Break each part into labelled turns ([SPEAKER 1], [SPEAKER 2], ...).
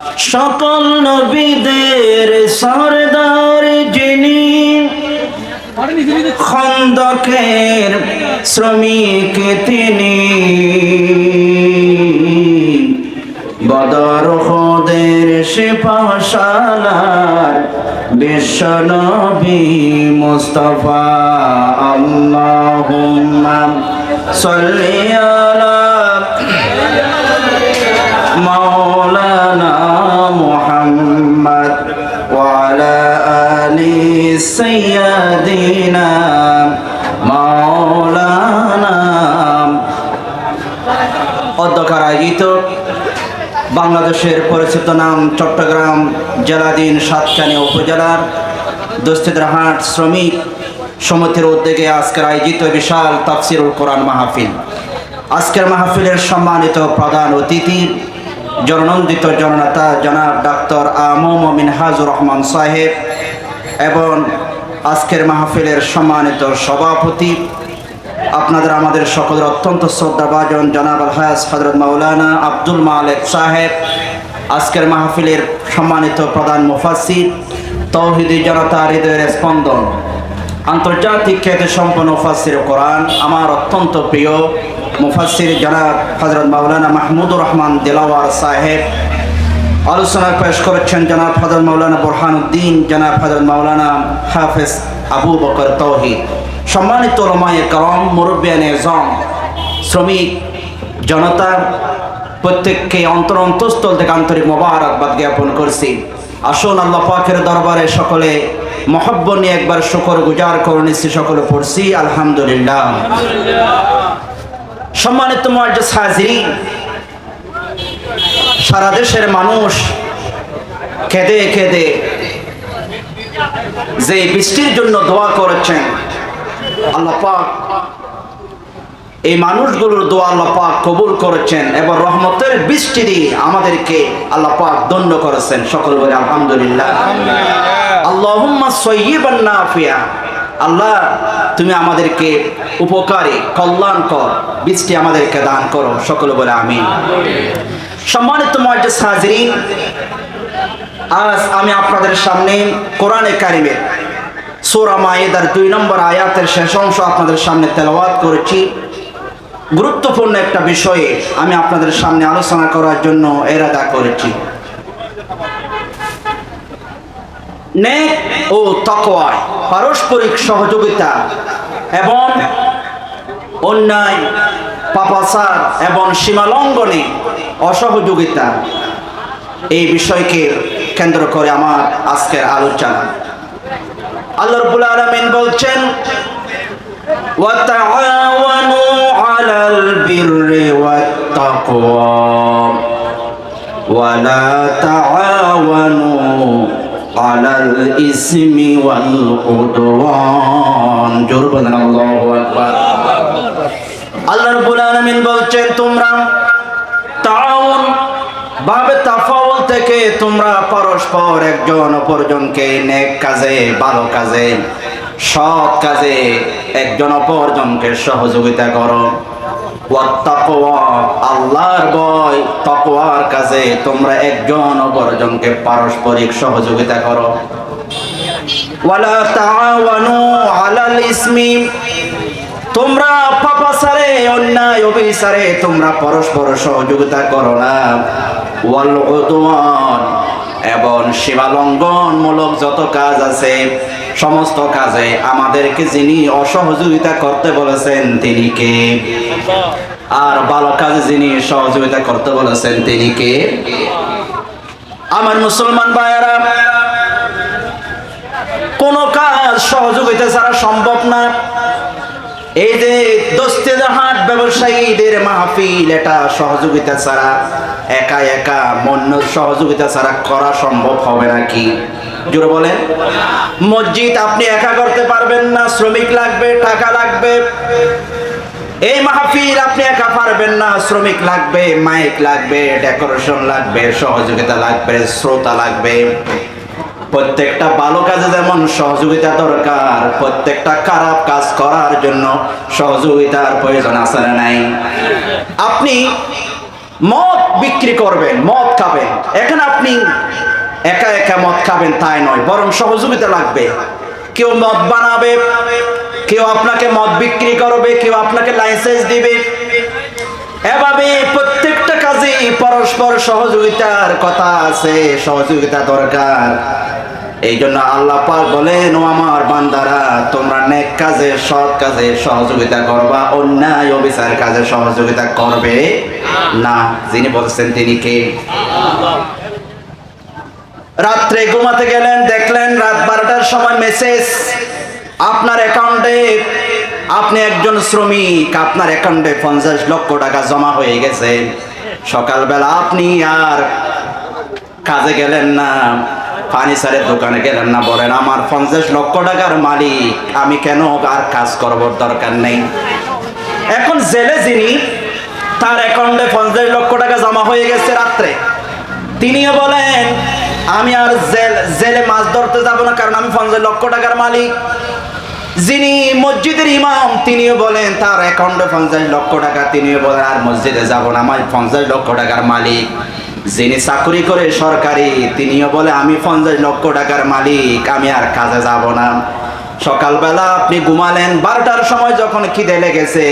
[SPEAKER 1] সকল নবীদের সরদার যিনি, খন্দকের শ্রমিক তিনি, বদর উহুদের সিপাহসালার বিশ্ব নবী মুস্তাফা। আল্লাহুম্মা সাল্লি আলা মাওলানা মুহাম্মদ ওয়া আলা আলি সাইয়্যিদিনা মাওলানা। অধ্যক্ষের আয়োজিত বাংলাদেশের পরিচিত নাম চট্টগ্রাম জেলাধীন সাতকানিয়া উপজেলার দস্তিদারহাট শ্রমিক সমিতির উদ্যোগে আজকের আয়োজিত বিশাল তাফসিরুল কোরআন মাহফিল। আজকের মাহফিলের সম্মানিত প্রধান অতিথি জননন্দিত জননেতা জনাব ডাক্তার মিনহাজুর রহমান সাহেব এবং আজকের মাহফিলের সম্মানিত সভাপতি আপনাদের আমাদের সকলের অত্যন্ত শ্রদ্ধাভাজন জনাব আল-হায়াজ হযরত মাওলানা আব্দুল মালেক সাহেব, আজকের মাহফিলের সম্মানিত প্রধান মুফাসসির, তৌহিদি জনতা হৃদয়ের স্পন্দন, আন্তর্জাতিক খ্যাতিসম্পন্ন মুফাসসির কোরআন, আমার অত্যন্ত প্রিয় মুফাসসির জনাব হযরত মাওলানা মাহমুদুর রহমান দিলাওয়ার সাহেব, আলোচনা পেশ করেছেন জনাব হযরত মাওলানা বুরহানুদ্দিন, জনাব হযরত মাওলানা হাফেজ আবু বকর তৌহিদ, সম্মানিত উলামায়ে কেরাম, মুরব্বিয়ানে আযম, শ্রমিক জনতা, প্রত্যেককে অন্তরস্থল থেকে আন্তরিক মোবারকবাদ জ্ঞাপন করছি। আসুন আল্লাহ পাকের দরবারে সকলে মহব্বত নিয়ে একবার শুকর গুজার করে নিচ্ছি, সকলে পড়ছি আলহামদুলিল্লাহ। সম্মানিত মুআজ্জিজ হাজিরিন, সারা দেশের মানুষ কেঁদে কেঁদে যে বৃষ্টির জন্য দোয়া করেছেন, আল্লাহ পাক এই মানুষগুলোর দোয়া আল্লাহ পাক কবুল করেছেন এবং রহমতের বৃষ্টি দিয়ে আমাদেরকে আল্লাহ পাক ধন্য করেছেন। সকল বলে আলহামদুলিল্লাহ। আল্লাহুম্মা সাইয়্যিবান নাফিয়া। আল্লাহ তুমি আমাদেরকে উপকারী কল্যাণকর বৃষ্টি আমাদেরকে দান করো। সকল বলে আমিন। সম্মানিত মুআজ্জিজ হাজিরিন, আজ আমি আপনাদের সামনে কোরআনে কারিমের সূরা মাইদার 2 নম্বর আয়াতের শেষ অংশ আপনাদের সামনে তেলাওয়াত করেছি। গুরুত্বপূর্ণ একটা বিষয়ে আমি আপনাদের সামনে আলোচনা করার জন্য ইরাদা করেছি। নেক ও তাকওয়ায় পারস্পরিক সহযোগিতা এবং অন্যায় পাপাচার এবং সীমালঙ্ঘনে অসহযোগিতা, এই বিষয়কে কেন্দ্র করে আমার আজকের আলোচনা। আল্লাহ রাব্বুল আলামিন বলছেন, ওয়া তাআওয়ানু আলাল বিররি ওয়াত তাকওয়া ওয়া লা তাআওয়ানু আলাল ইসমি ওয়াল উদওয়ান। জোর বলেন আল্লাহু আকবার। আল্লাহ রাব্বুল আলামিন বলছেন, তোমরা তাআওয়ান ভাবে তাফাউল থেকে তোমরা পরস্পর একজন অপরজনকে নেক কাজে, ভালো কাজে, সৎ কাজে একজন অপরজনকে সহযোগিতা করো। ওয়াত তাকওয়া আল্লাহর ভয়, তাকওয়ার কাজে তোমরা একজন অপরজনকে পারস্পরিক সহযোগিতা করো। ওয়ালা তাআওয়ানু আলাল ইসমি, তোমরা পাপাচারে, অন্যায় অবিচারে তোমরা পরস্পর সহযোগিতা করো না। ওয়াল উদওয়ান, এবং সীমালঙ্ঘনমূলক যত কাজ আছে সমস্ত কাজে আমাদেরকে যিনি অসহযোগিতা করতে বলেছেন তিনি কে? আর ভালো কাজে যিনি সহযোগিতা করতে বলেছেন তিনি কে? আমার মুসলমান ভাইয়েরা, কোন কাজ সহযোগিতা ছাড়া সম্ভব না। এই যে দস্তিদারহাট ব্যবসায়ীদের মাহফিল, এটা সহযোগিতা ছাড়া, একা একা মন্য সহযোগিতা ছাড়া করা সম্ভব হবে নাকি? জোরে বলেন। মসজিদ আপনি একা করতে পারবেন না, শ্রমিক লাগবে, টাকা লাগবে। এই মাহফিল আপনি একা পারবেন না, শ্রমিক লাগবে, মাইক লাগবে, ডেকোরেশন লাগবে, সহযোগিতা লাগবে, শ্রোতা লাগবে। প্রত্যেকটা ভালো কাজে যেমন সহযোগিতা দরকার, প্রত্যেকটা খারাপ কাজ করার জন্য সহযোগিতার প্রয়োজন আছে না নাই? আপনি মদ বিক্রি করবেন, মদ খাবেন। এখানে আপনি একা একা মদ খাবেন তাই নয়, বরং সহযোগিতা লাগবে। কেউ মদ বানাবে, কেউ আপনাকে মদ বিক্রি করবে, কেউ আপনাকে লাইসেন্স দিবে। এভাবে প্রত্যেকটা কাজে পরস্পর সহযোগিতার কথা আছে, সহযোগিতা দরকার। এই জন্য আল্লাহ পাক বলেন, ও আমার বান্দারা, তোমরা নেক কাজে, সৎ কাজে সহযোগিতা করবা, অন্যায় অবিচার কাজে সহযোগিতা করবে না। যিনি বলছেন তিনি কে? রাত্রে ঘুমাতে গেলেন, দেখলেন রাত 12টার সময় মেসেজ আপনার অ্যাকাউন্টে, আপনি একজন শ্রমিক, আপনার অ্যাকাউন্টে 50 লক্ষ টাকা জমা হয়ে গেছে। সকালবেলা আপনি আর কাজে গেলেন না, ফার্নিচারের দোকানে গেলেন না, বলেন আমার 50 লক্ষ টাকার মালিক, আমি কেন আর কাজ করবার দরকার নেই। এখন জেলে যিনি, তার অ্যাকাউন্টে 50 লক্ষ টাকা জমা হয়ে গেছে রাত্রে, তিনিও বলেন আমি আর জেলে মাছ ধরতে যাব না, কারণ আমি 50 লক্ষ টাকার মালিক। যিনি মসজিদের ইমাম, তিনিও বলেন তার অ্যাকাউন্টে 50 লক্ষ টাকা, তিনিও বলেন আর মসজিদে যাব না, আমার 50 লক্ষ টাকার মালিক। যিনি চাকরি করে সরকারি, তিনিও বলে আমি 50 লক্ষ টাকার মালিক, আমি আর কাজে যাব না। সকালবেলা আপনি ঘুমালেন, 12টার সময় যখন খিদে লেগেছে,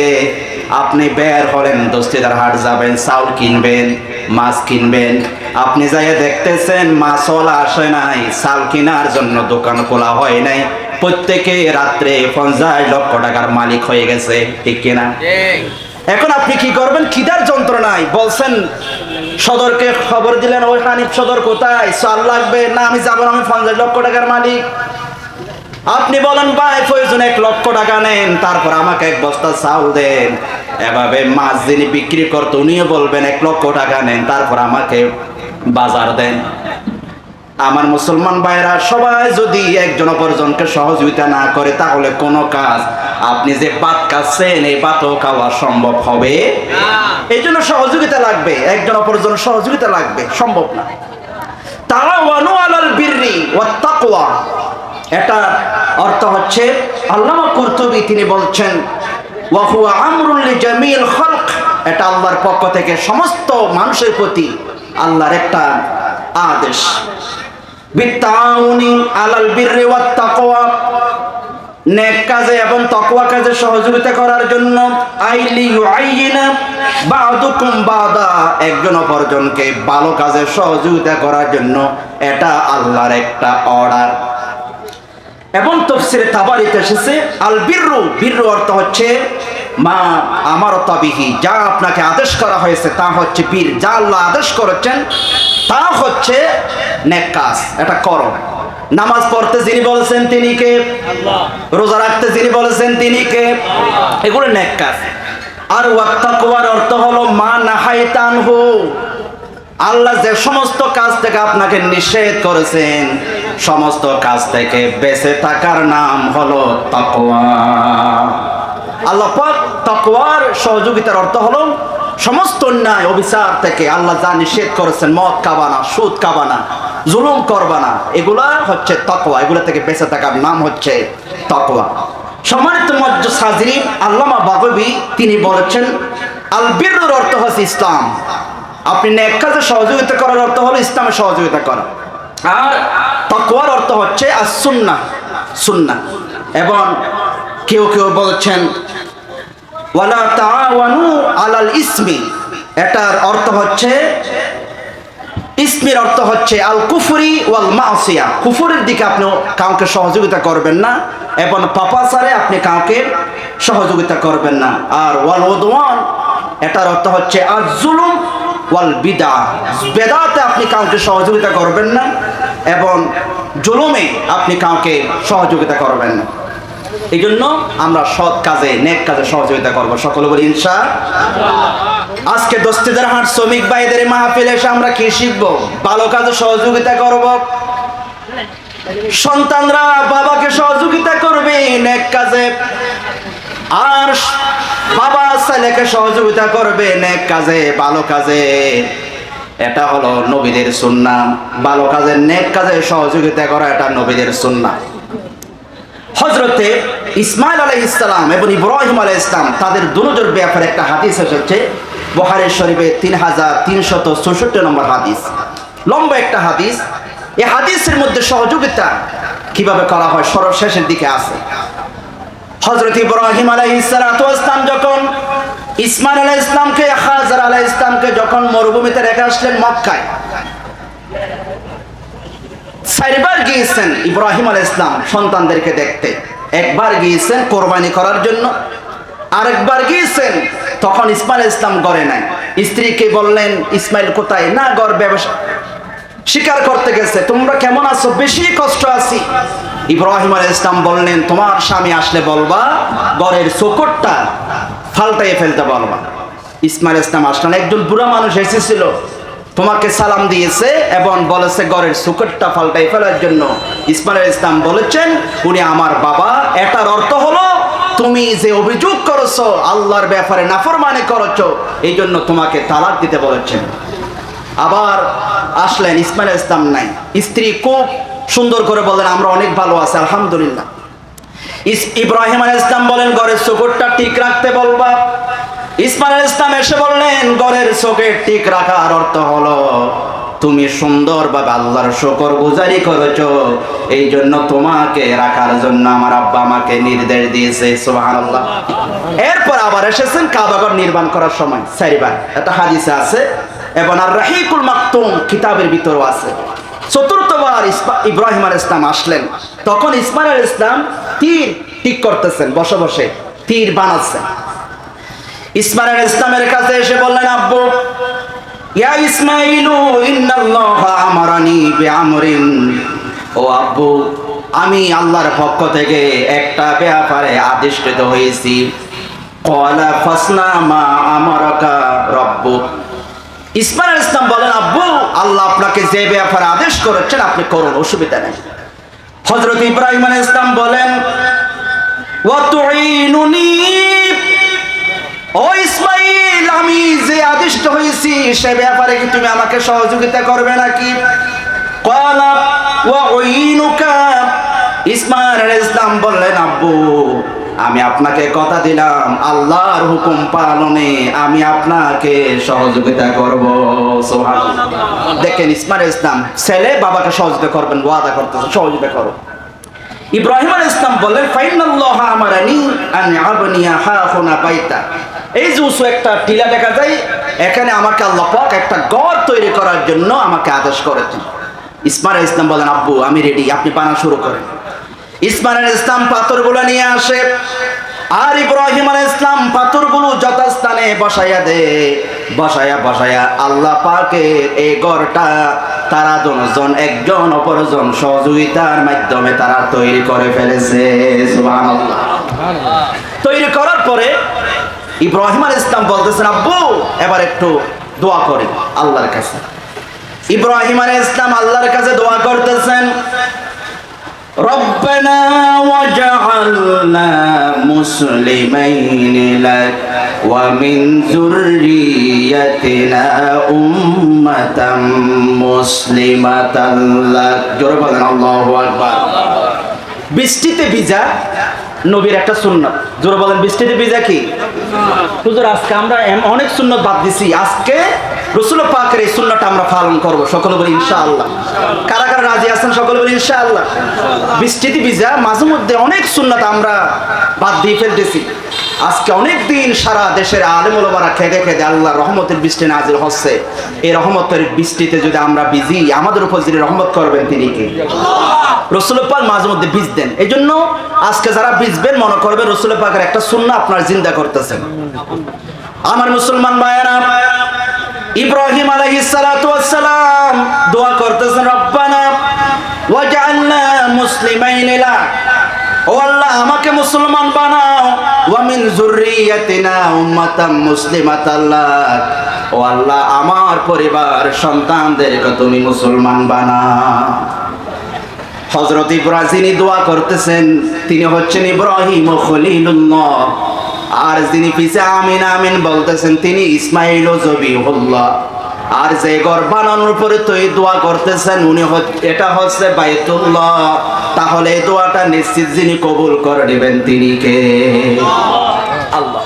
[SPEAKER 1] আপনি বের হলেন, দস্তিদার হাট যাবেন, চাউল কিনবেন, মাছ কিনবেন। আপনি যাইয়ে দেখতেছেন মাছওয়ালা আসে নাই, চাল কেনার জন্য দোকান খোলা হয় নাই। প্রত্যেকে রাত্রে 50 লক্ষ টাকার মালিক হয়ে গেছে, ঠিক কিনা? এখন আপনি কি করবেন? খিদার যন্ত্রণায় বলছেন, সদরকে খবর দিলেন, ওই হানিফ সদর কোথায়, চাল লাগবে না, আমি যাবো না, আমি 50 লক্ষ টাকার মালিক। আপনি বলেন ভাই প্রয়োজন 1 লক্ষ টাকা নেন, তারপর আমাকে 1 বস্তা চাউল দেন। এভাবে মাছ যিনি বিক্রি করতো, উনিও বলবেন 1 লক্ষ টাকা নেন, তারপর আমাকে বাজার দেন। আমার মুসলমান ভাইরা, সবাই যদি একজন অপরজনকে সহযোগিতা না করে, তাহলে কোনো কাজ, আপনি যে ভাত খাচ্ছেন এই ভাতও খাওয়া সম্ভব হবে না। এই জন্য সহযোগিতা লাগবে, একজন অপরজনের সহযোগিতা লাগবে, সম্ভব না। তাআওয়ানু আলাল বিররি ওয়াত তাকওয়া, এটা অর্থ হচ্ছে, আল্লামা কুরতুবী তিনি বলছেন, ওয়া হুয়া আমরুন লিজামিল খালক, এটা আল্লাহর পক্ষ থেকে সমস্ত মানুষের প্রতি আল্লাহর একটা আদেশ। বিত্তাউনি আলাল বিররি ওয়াত তাকওয়া, নেক কাজে এবং তাকওয়া কাজে সহযোগিতা করার জন্য। আইলি ইউআইনা বা'দুকুম বা'দা, একজন অপরজনকে ভালো কাজে সহযোগিতা করার জন্য, এটা আল্লাহর একটা অর্ডার। এবং তাফসীরে তাবারিতে এসেছে আল বিররু, বিররু অর্থ হচ্ছে মা আমারতা বিহি, যা আপনাকে আদেশ করা হয়েছে তা হচ্ছে বীর, যা আল্লাহ আদেশ করেছেন তা হচ্ছে নেক কাজ, এটা করো। নামাজ পড়তে যিনি বলেছেন তিনি কে? আল্লাহ। রোজা রাখতে যিনি বলেছেন তিনি কে? আল্লাহ। এগুলো নেক কাজ। আর ওয়াত তাকওয়ার অর্থ হলো মা নাহাইতানহু, আল্লাহ যে সমস্ত কাজ থেকে আপনাকে নিষেধ করেছেন, সমস্ত কাজ থেকে বেঁচে থাকার নাম হলো তাকওয়া। আল্লাহ পাক তাকওয়ার সহযোগিতার অর্থ হলো সমস্ত অন্যায় অবিচার থেকে আল্লাহ যা নিষেধ করেছেন, মদ খাবা না, সুদ খাবা না, জুলুম করবা না, এগুলা হচ্ছে তাকওয়া, এগুলা থেকে বেঁচে থাকার নাম হচ্ছে তাকওয়া। সম্মানিত মুআজ্জিজ হাজিরিন, আল্লামা বাগবী তিনি বলেছেন, আল বিররুর অর্থ হচ্ছে ইসলাম। আপনি নেক কাজে সহযোগিতা করার অর্থ হলো ইসলামে সহযোগিতা করা। আর তাকওয়ার অর্থ হচ্ছে আস-সুন্নাহ, সুন্নাহ। এবং কেউ কেউ বলছেন ওয়ালা তাআওয়ানু আলাল ইসমি, এটার অর্থ হচ্ছে, ইসমির অর্থ হচ্ছে আল কুফরি ওয়াল মাসিয়া, কুফরের দিকে আপনি কাউকে সহযোগিতা করবেন না, এবং পাপাচারে আপনি কাউকে সহযোগিতা করবেন না। আর ওয়াল উদওয়ান, এটার অর্থ হচ্ছে আজ-জুলুম ওয়াল বিদআ, বেদাতে আপনি কাউকে সহযোগিতা করবেন না, এবং জুলুমে আপনি কাউকে সহযোগিতা করবেন না। এই জন্য আমরা সৎ কাজে, নেক কাজে সহযোগিতা করবো, সকলে বলি ইনশাআল্লাহ। আজকে দস্তিদার হাট শ্রমিক ভাইদের মাহফিলে এসে আমরা কি শিখবো? ভালো কাজে সহযোগিতা করব। সন্তানরা বাবাকে সহযোগিতা করবে নেক কাজে, আর বাবা ছেলেকে সহযোগিতা করবে নেক কাজে, ভালো কাজে। এটা হলো নবীদের সুন্নাহ, ভালো কাজে নেক কাজে সহযোগিতা করা, এটা নবীদের সুন্নাহ। হযরতে ইসমাঈল আলাইহিস সালাম এবং ইব্রাহিম আলাইহিস সালাম, তাদের দুজনের ব্যাপারে একটা হাদিস এসেছে, বুখারী শরীফে 3364 নম্বর হাদিস, লম্বা একটা হাদিস। এই হাদিসের মধ্যে সহযোগিতা কিভাবে করা হয় সর্বশেষের দিকে আছে। হযরত ইব্রাহিম আলাইহিস সালাতু ওয়াস সালাম যখন ইসমাইল আলাইহিস সালামকে, হাজার আলাইহিস সালামকে যখন মরুভূমিতে রেখে আসলেন মক্কায়, চারবার গিয়েছেন ইব্রাহিম আলাইহিস সালাম সন্তানদেরকে দেখতে। একবার গিয়েছেন কোরবানি করার জন্য, আরেকবার গিয়েছেন তখন ইসমাইল আলাইহিস সালাম ঘরে নাই। স্ত্রীকে বললেন ইসমাইল কোথায়? না, ঘর ব্যবসা শিকার করতে গেছে। তোমরা কেমন আছো? বেশি কষ্ট আছি। ইব্রাহিম আলাইহিস সালাম বললেন তোমার স্বামী আসলে বলবা ঘরের চৌকটটা ফাল্টাইয়ে ফেলতে বলবা। ইসমাইল আলাইহিস সালাম আসলেন, একজন বুড়া মানুষ এসেছিল, তোমাকে সালাম দিয়েছে এবং বলেছে ঘরের চৌকটটা ফাল্টাই ফেলার জন্য। ইসমাইল আলাইহিস সালাম বলেছেন উনি আমার বাবা। এটার অর্থ হলো তুমি যে অভিযোগ করেছো আল্লাহর ব্যাপারে নাফরমানি করেছো, এই জন্য তোমাকে তালাক দিতে বলেছেন। আবার আসলেন, ইসমাইল আলাইহিস সালাম নাই। স্ত্রী খুব সুন্দর করে বললেন আমরা অনেক ভালো আছি আলহামদুলিল্লাহ। ইব্রাহিম আলাইহিস সালাম বলেন ঘরের চৌকটটা ঠিক রাখতে বলবা। ইসমাইল আলাইহিস সালাম এসে বললেন ঘরের চৌকট ঠিক রাখার অর্থ হলো তুমি সুন্দরভাবে আল্লাহর শুকর গুজারি করেছো, এই জন্য তোমাকে রাখার জন্য আমার আব্বা আমাকে নির্দেশ দিয়েছে। সুবহানাল্লাহ। এরপর আবার এসেছেন কাবাঘর নির্মাণ করার সময় চারবার, এটা হাদিসে আছে এবং আর রাহিকুল মাকতুম কিতাবের ভিতরও আছে। চতুর্থবার ইব্রাহিম আলাইহিস সালাম আসলেন, তখন ইসমাইল আলাইহিস সালাম তীর ঠিক করতেছেন, বসে বসে তীর বানাচ্ছেন। ইসমাইল আলাইহিস সালামের কাছে এসে বললেন আব্বু, ইয়া ইসমাইলু ইন্নাল্লাহা আমারানি বিআমরিন, ও আব্বু আমি আল্লাহর পক্ষ থেকে একটা ব্যাপারে আদেশিত হয়েছি। ক্বালা ফাসনা মা আমারাকা রাব্বুক। ইসমাইল আলাইহিস সালাম বলেন আব্বু আল্লাহ আপনাকে যে ব্যাপারে আদেশ করেছেন আপনি করুন, অসুবিধা নেই। হযরত ইব্রাহিম আলাইহিস সালাম বলেন ওয়া তুঈনুনি, ও ইসমাইল আমি যে আদিষ্ট হয়েছি সে ব্যাপারে কি তুমি আমাকে সহযোগিতা করবে নাকি? ক্বালা ওয়া উইনুকা। ইসমাইল আলাইহিস সালাম বললেন আব্বু আমি আপনাকে কথা দিলাম আল্লাহর হুকুম পালনে আমি আপনাকে সহযোগিতা করব। সুবহানাল্লাহ। দেখেন ইসমাইল আলাইহিস সালাম ছেলে বাবাকে সহযোগিতা করবেন, ওয়াদা করতেছে সহযোগিতা করো। ইব্রাহিম আলাইহিস সালাম বললেন ফাইনাল্লাহা আমারানি আন আবনিয়া হাহুনা বাইতা। এই যে উঁচু একটা টিলা দেখা যায়, এখানে আমাকে আল্লাহ পাক একটা ঘর তৈরি করার জন্য আমাকে আদেশ করেছেন। ইসমাইল আলাইহিস সালাম বলেন আব্বু আমি রেডি, আপনি বানানো শুরু করেন। ইসমাইল আলাইহিস সালাম পাথরগুলো নিয়ে আসে, আর ইব্রাহিম আলাইহিস সালাম পাথরগুলো যথাস্থানে বসাইয়া দেয়। বসায়া আল্লাহ পাকের এই ঘরটা তারা দুজন একজন অপরজন সহযোগিতার মাধ্যমে তারা তৈরি করে ফেলেছে। সুবহানাল্লাহ। তৈরি করার পরে ইব্রাহিম আলাইহিস সালাম বলতেছেন আব্বু এবার একটু দোয়া করি আল্লাহর কাছে। ইব্রাহিম আলাইহিস সালাম আল্লাহর কাছে দোয়া করতেছেন রব্বানা ওয়াজআলনা মুসলিমাইন লাক ওয়া মিন যুররিয়াতিনা উম্মাতাম মুসলিমাতান লাক। জোরে বলেন আল্লাহু আকবার। বৃষ্টিতে ভিজা নবীর একটা সুন্নাত। জোরে বলেন বৃষ্টিতে ভিজা কি? হুজুর আজকে আমরা অনেক সুন্নাত বাদ দিছি, আজকে রাসূল পাকের এই সুন্নাতটা আমরা পালন করব। সকলে বলি ইনশাআল্লাহ। কারা কারা রাজি আছেন? সকলে বলি ইনশাআল্লাহ। বৃষ্টিতে ভিজা মাঝে মধ্যে অনেক সুন্নাত আমরা বাদ দিয়ে ফেলতেছি। আজকে অনেক দিন সারা দেশের আলেম ওলামারা খেদে খেদে আল্লাহর রহমতের বৃষ্টি নাজিল হচ্ছে। এই রহমতের বৃষ্টিতে যদি আমরা ভিজি আমাদের উপর যিনি রহমত করবেন তিনি কে? রাসূল পাক মাঝে মধ্যে ভিজ দেন। এই জন্য আজকে যারা ভিজবেন মনে করবেন রাসূল পাকের একটা সুন্নাহ আপনার জিন্দা করতেছেন। আমার মুসলমান ভাইয়েরা, ইব্রাহিম আলাইহিস সালাতু ওয়াস সালাম দোয়া করতেছেন রব্বানা ওয়াজআলনা মুসলিমাইন লাক, ও আল্লাহ আমাকে মুসলমান বানাও, ওয়া মিন যুররিয়াতিনা উম্মাতাম মুসলিমাতান লাক, ও আল্লাহ আমার পরিবার সন্তানদেরকে তুমি মুসলমান বানাও। হযরত ইব্রাহিম যিনি দোয়া করতেছেন তিনি হচ্ছেন ইব্রাহিম খলিলুল্লাহ, আর যিনি পিছে আমিন আমিন বলতেছেন তিনি ইসমাইল জবিহুল্লাহ। আর যে ঘর বানানোর পরে তো এই দোয়া করতেছেন উনি এটা হচ্ছে বাইতুল্লাহ। তাহলে এই দোয়াটা নিশ্চিত যিনি কবুল করে নেবেন তিনি কে? আল্লাহ।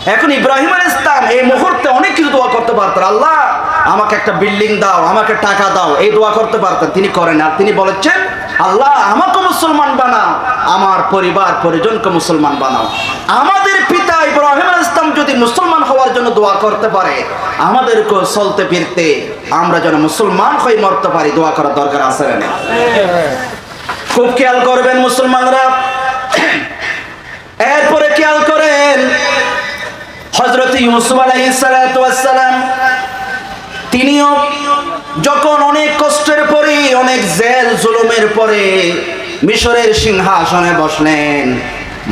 [SPEAKER 1] এখন ইব্রাহিম আলাইহিস সালাম এই মুহূর্তে অনেক কিছু দোয়া করতে পারতেন, আল্লাহ আমাকে একটা বিল্ডিং দাও, আমাকে টাকা দাও, এই দোয়া করতে পারতেন। তিনি করেন না, তিনি বলেছেন আল্লাহ আমাকে মুসলমান বানাও, আমার পরিবার পরিজনকে মুসলমান বানাও। আমাদের পিতা ইব্রাহিম আলাইহিস সালাম যদি মুসলমান হওয়ার জন্য দোয়া করতে পারে, আমাদেরকে চলতে ফিরতে আমরা যেন মুসলমান হয়ে মরতে পারি, দোয়া করার দরকার আছে না? খুব খেয়াল করবেন মুসলমানরা। এরপরে খেয়াল করেন হযরত ইউসুফ আলাইহিস সালাতু ওয়াস সালাম, তিনিও যখন অনেক কষ্টের পরে, অনেক জেল জুলুমের পরে মিশরের সিংহাসনে বসলেন,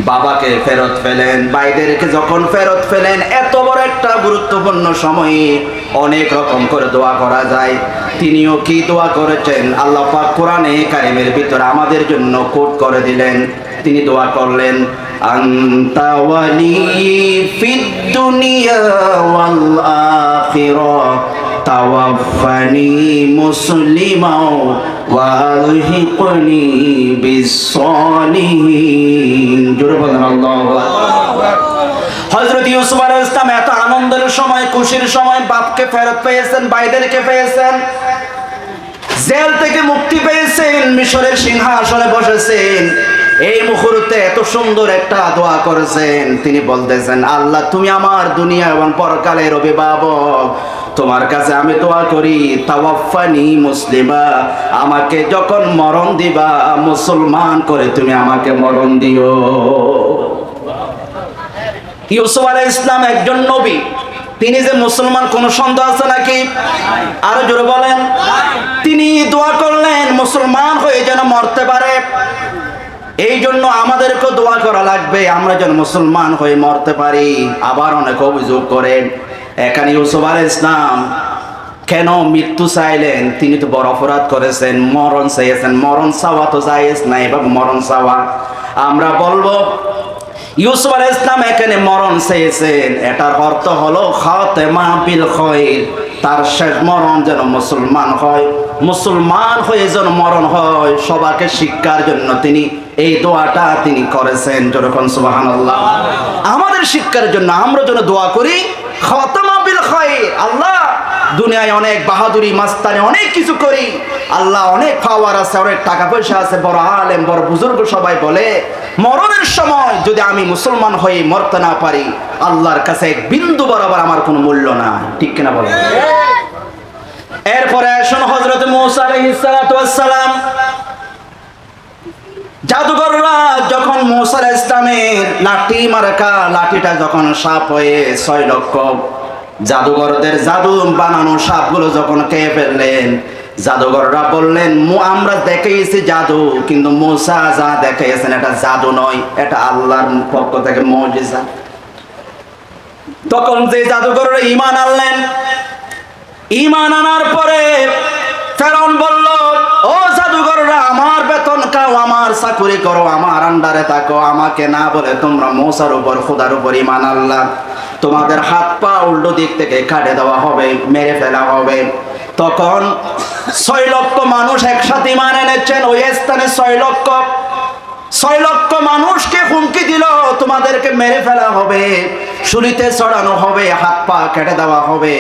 [SPEAKER 1] বাবাকে ফেরত পেলেন, ভাইদেরকে যখন ফেরত পেলেন, এত বড় একটা গুরুত্বপূর্ণ সময়ে অনেক রকম করে দোয়া করা যায়। তিনিও কি দোয়া করেছেন আল্লাহ পাক কোরআনে কারিমের ভিতরে আমাদের জন্য কোট করে দিলেন। তিনি দোয়া করলেন, আনতা ওয়ালি ফিদ দুনিয়া ওয়াল আখিরাহ তাওয়াফানি মুসলিমাও ওয়া আলহিকনি বিসসালিহিন। জোরে বলেন আল্লাহু আকবার। হযরত ইউসুফ আলাইহিস সালাম এত আনন্দের সময়, খুশির সময়, বাপকে ফেরত পেয়েছেন, ভাইদেরকে পেয়েছেন, জেল থেকে মুক্তি পেয়েছেন, মিশরের সিংহাসনে বসেছেন। এই মুহূর্তে এত সুন্দর একটা দোয়া করেছেন। তিনি বলতেছেন আল্লাহ তুমি আমার দুনিয়া এবং পরকালের অভিভাবক, তোমার কাছে আমি দোয়া করি তাওয়াফানি মুসলিমা, আমাকে যখন মরণ দিবা মুসলমান করে তুমি আমাকে মরণ দিও। ইউসুফ আলাইহিস সালাম একজন নবী, তিনি যে মুসলমান কোন সন্দেহ আছে নাকি? আরো জোরে বলেন। তিনি দোয়া করলেন মুসলমান হয়ে যেন মরতে পারে। এই জন্য আমাদেরকে দোয়া করা লাগবে আমরা যেন মুসলমান হয়ে মরতে পারি। আবার অনেক অভিযোগ করেন এখানে ইউসুফ আলাইহিস সালাম কেন মৃত্যু চাইলেন? তিনি তো বড় অপরাধ করেছেন, মরণ চাইছেন। মরণ চাওয়া তো জায়েজ নাই, এভাবে মরণ চাওয়া। আমরা বলবো ইউসুফ আলাইহিস সালাম এখানে মরণ চেয়েছেন, এটার অর্থ হলো খাতেমা বিল খায়র, তার শেষ মরণ যেন মুসলমান হয়, মুসলমান হয়ে যেন মরণ হয়। সবাইকে শিক্ষার জন্য তিনি এই দোয়াটা তিনি করেছেন। যখন সুবহানাল্লাহ, আমাদের শিক্ষার জন্য আমরা যেন দোয়া করি খাতেমা বিল খায়র। আল্লাহ দুনিয়ায় অনেক বাহাদুরি মাস্তানি অনেক কিছু করি, আল্লাহ অনেক পাওয়ার আছে, অনেক টাকা পয়সা আছে, বড় আলেম বড় বুজুর্গ সবাই বলে মরণের সময় যদি আমি মুসলমান হয়ে মরতে না পারি, আল্লাহর কাছে এক বিন্দু বরাবর আমার কোনো মূল্য নাই। ঠিক কিনা বলেন? এরপরে আসুন হযরত মুসা আলাইহিস সালাতু ওয়াস সালাম, জাদুঘররা যখন মুসা আলাইহিস সালামের লাঠি মার্কা লাঠিটা যখন সাপ হয়ে 6 লক্ষ জাদুঘরদের জাদু বানানো সাপগুলো যখন খেয়ে ফেললেন, জাদুঘররা বললেন আমরা দেখেছি জাদু, কিন্তু মুসা যা দেখাইছেন এটা জাদু নয়, এটা আল্লাহর পক্ষ থেকে মুজিজা। তখন যে জাদুঘররা ঈমান আনলেন, ঈমান আনার পরে ফেরাউন বলল ও জাদুঘররা আমার বেতন খাও, আমার চাকরি করো, আমার আন্ডারে থাকো, আমাকে না বলে তোমরা মুসার উপর খোদার উপর ঈমান আনলা, তোমাদের হাত পা উল্টো দিক থেকে কাটে দেওয়া হবে, মেরে ফেলা হবে। তখন 6 লক্ষ মানুষ একসাথে ঈমান এনেছেন। ওই স্থানে 6 লক্ষ মানুষকে হুমকি দিল তোমাদেরকে মেরে ফেলা হবে, শুলিতে চড়ানো হবে, হাত পা কেটে দেওয়া হবে।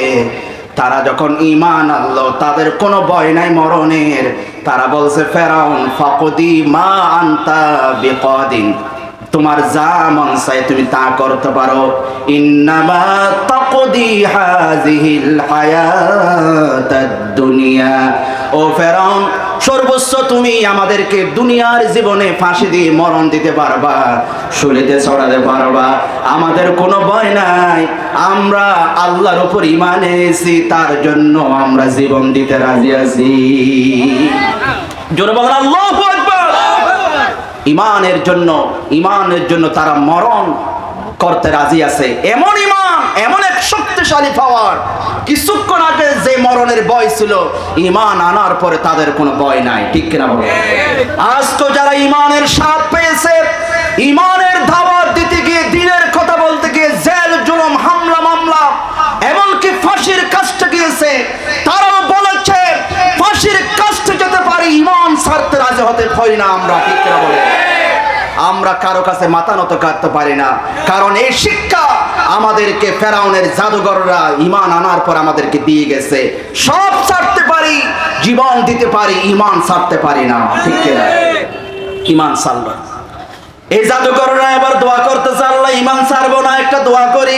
[SPEAKER 1] তারা যখন ঈমান আনলো তাদের কোনো ভয় নাই মরণের। তারা বলছে ফেরাউন ফাকদি মা আনতা বিকাদিন, তোমার যা মন চায় তুমি তা করতে পারো। ইন্নামা তাকদি হাযিহিল হায়াতাদ দুনিয়া, ও ফেরাউন সর্বোচ্চ তুমি আমাদেরকে দুনিয়ার জীবনে ফাঁসি দিয়ে মরণ দিতে পারবা, শুলিতে চড়াতে পারবা, আমাদের কোনো ভয় নাই। আমরা আল্লাহর উপর ঈমান এনেছি, তার জন্য আমরা জীবন দিতে রাজি আছি। জোরে বলেন আল্লাহু আকবার। ঈমানের জন্য তারা মরণ করতে রাজি আছে। এমন ঈমান, এমন এক শক্তিশালী পাওয়ার, কিছুক্ষণ আগে যে মরণের ভয় ছিল, ঈমান আনার পরে তাদের কোনো ভয় নাই। ঠিক কিনা বলো? আজ তো যারা ঈমানের স্বাদ পেয়েছে, ঈমানের দাওয়াত দিতে গিয়ে, দিনের কথা বলতে গিয়ে জেল জুলুম হামলা মামলা এমনকি ফাঁসির কাজটা গিয়েছে, তারাও বলেছে ফাঁসির কাজটা যেতে পারি, ঈমান ছাড়তে রাজি হতে পারি না আমরা। ঠিক কিনা বলো? আমরা আমরা কারো কাছে মাথা নত করতে পারি না, কারণ এই শিক্ষা আমাদেরকে ফেরাউনের জাদুঘররা ঈমান আনার পর আমাদেরকে দিয়ে গেছে। সব ছাড়তে পারি, জীবন দিতে পারি, ঈমান ছাড়তে পারি না, ঠিক কিনা? ঈমান ছাড়লো। এই জাদুঘররা এবার দোয়া করতেছে, আল্লাহ ঈমান ছাড়বো না, একটা দোয়া করি।